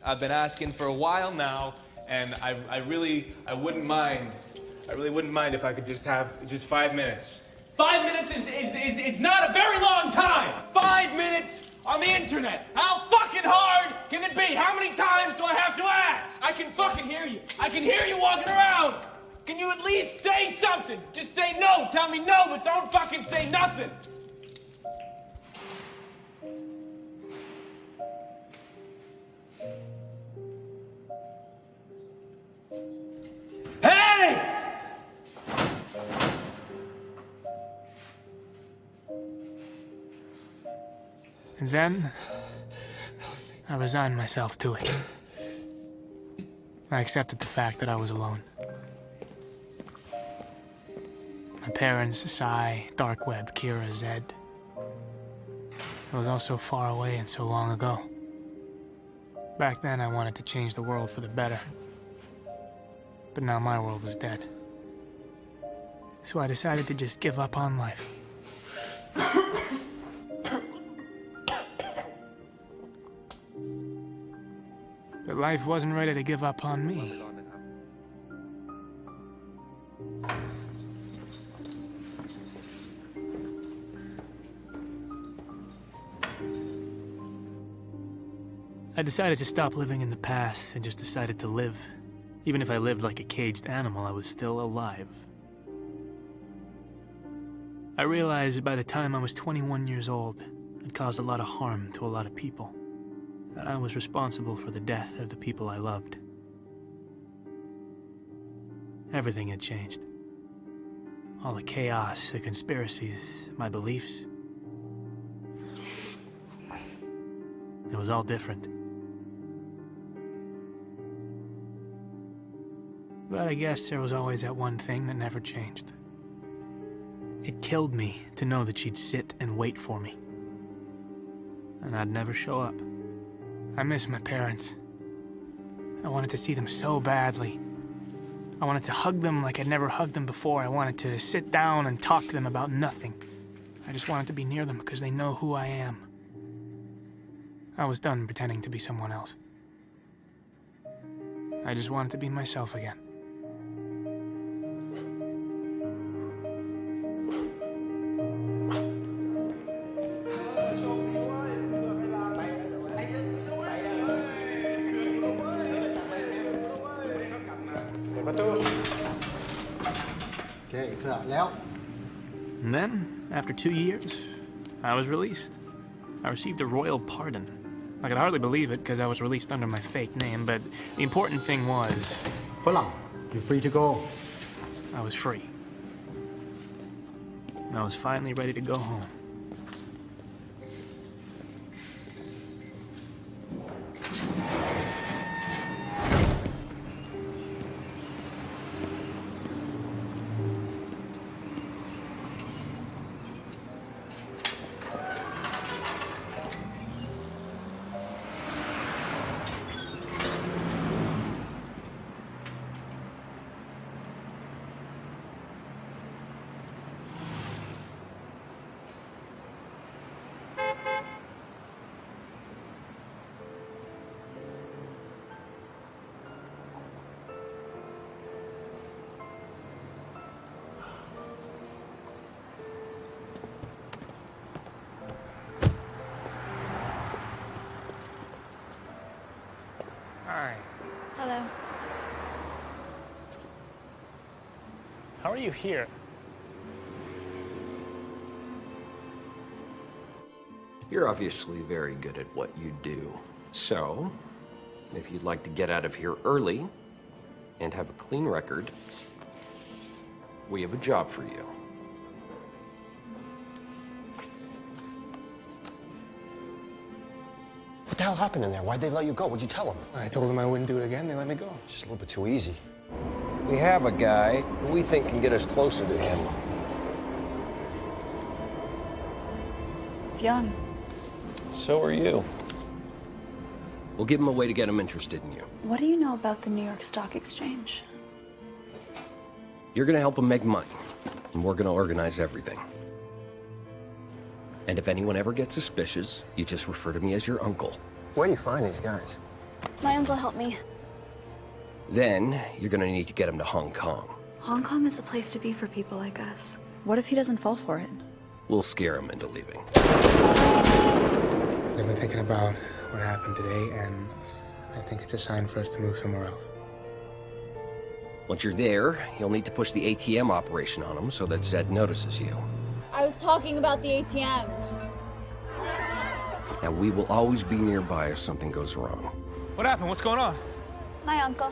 L: I've been asking for a while now, and I really wouldn't mind. I really wouldn't mind if I could just have just 5 minutes. 5 minutes is not a very long time. 5 minutes on the internet. How fucking hard can it be? How many times do I have to ask? I can fucking hear you. I can hear you walking around. Can you at least say something? Just say no. Tell me no, but don't fucking say nothing. Hey!
A: And then, I resigned myself to it. I accepted the fact that I was alone. My parents, Sai, Dark Web, Kira, Zed. It was all so far away and so long ago. Back then, I wanted to change the world for the better. But now my world was dead. So I decided to just give up on life. But life wasn't ready to give up on me. I decided to stop living in the past and just decided to live. Even if I lived like a caged animal, I was still alive. I realized that by the time I was 21 years old, I'd caused a lot of harm to a lot of people. That I was responsible for the death of the people I loved. Everything had changed. All the chaos, the conspiracies, my beliefs. It was all different. But I guess there was always that one thing that never changed. It killed me to know that she'd sit and wait for me. And I'd never show up. I miss my parents. I wanted to see them so badly. I wanted to hug them like I'd never hugged them before. I wanted to sit down and talk to them about nothing. I just wanted to be near them because they know who I am. I was done pretending to be someone else. I just wanted to be myself again. And then, after 2 years, I was released. I received a royal pardon. I could hardly believe it because I was released under my fake name, but the important thing was...
H: You're free to go.
A: I was free. And I was finally ready to go home. Hi.
E: Hello.
A: How are you here?
N: You're obviously very good at what you do. So, if you'd like to get out of here early and have a clean record, we have a job for you. What the hell happened in there? Why'd they let you go? What'd you tell them?
C: I told them I wouldn't do it again. They let me go.
N: Just a little bit too easy. We have a guy who we think can get us closer to him.
E: He's young.
N: So are you. We'll give him a way to get him interested in you.
E: What do you know about the New York Stock Exchange?
N: You're gonna help him make money, and we're gonna organize everything. And if anyone ever gets suspicious, you just refer to me as your uncle. Where do you find these guys?
E: My uncle helped me.
N: Then, you're gonna need to get him to Hong Kong.
E: Hong Kong is the place to be for people like us. What if he doesn't fall for it?
N: We'll scare him into leaving.
C: I've been thinking about what happened today, and I think it's a sign for us to move somewhere else.
N: Once you're there, you'll need to push the ATM operation on him so that Zed notices you.
P: I was talking about the ATMs.
N: And we will always be nearby if something goes wrong.
L: What happened? What's going on?
E: My uncle.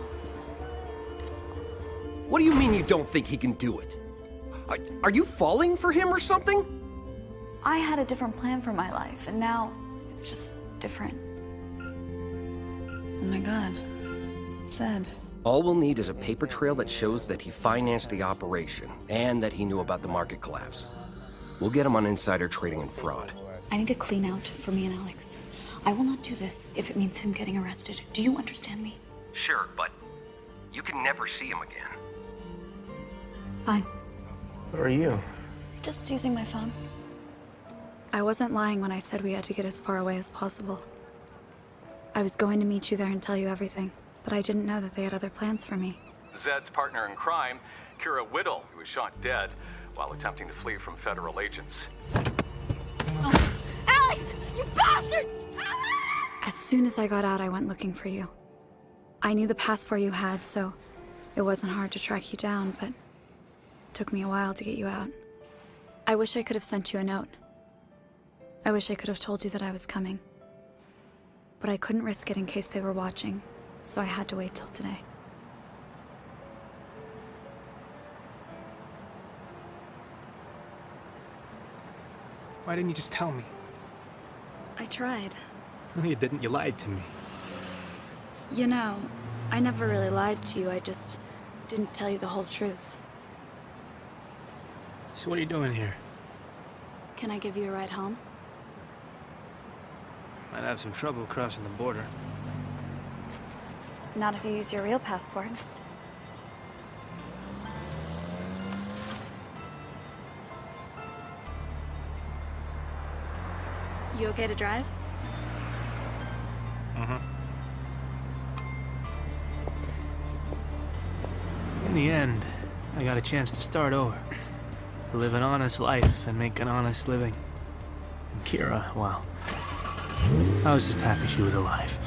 N: What do you mean you don't think he can do it? Are you falling for him or something?
E: I had a different plan for my life, and now it's just different. Oh my God. Zed.
N: All we'll need is a paper trail that shows that he financed the operation and that he knew about the market collapse. We'll get him on insider trading and fraud.
E: I need to clean out for me and Alex. I will not do this if it means him getting arrested. Do you understand me?
N: Sure, but you can never see him again.
E: Fine.
C: Where are you?
E: Just using my phone. I wasn't lying when I said we had to get as far away as possible. I was going to meet you there and tell you everything, but I didn't know that they had other plans for me.
V: Zed's partner in crime, Kira Whittle, who was shot dead while attempting to flee from federal agents.
P: Oh. Alex! You bastards!
E: As soon as I got out, I went looking for you. I knew the passport you had, so it wasn't hard to track you down, but it took me a while to get you out. I wish I could have sent you a note. I wish I could have told you that I was coming. But I couldn't risk it in case they were watching, so I had to wait till today.
A: Why didn't you just tell me?
E: I tried.
A: No, you didn't. You lied to me.
E: You know, I never really lied to you. I just didn't tell you the whole truth.
A: So what are you doing here?
E: Can I give you a ride home?
A: Might have some trouble crossing the border.
E: Not if you use your real passport. You okay to drive?
A: In the end, I got a chance to start over. To live an honest life and make an honest living. And Kira, well, I was just happy she was alive.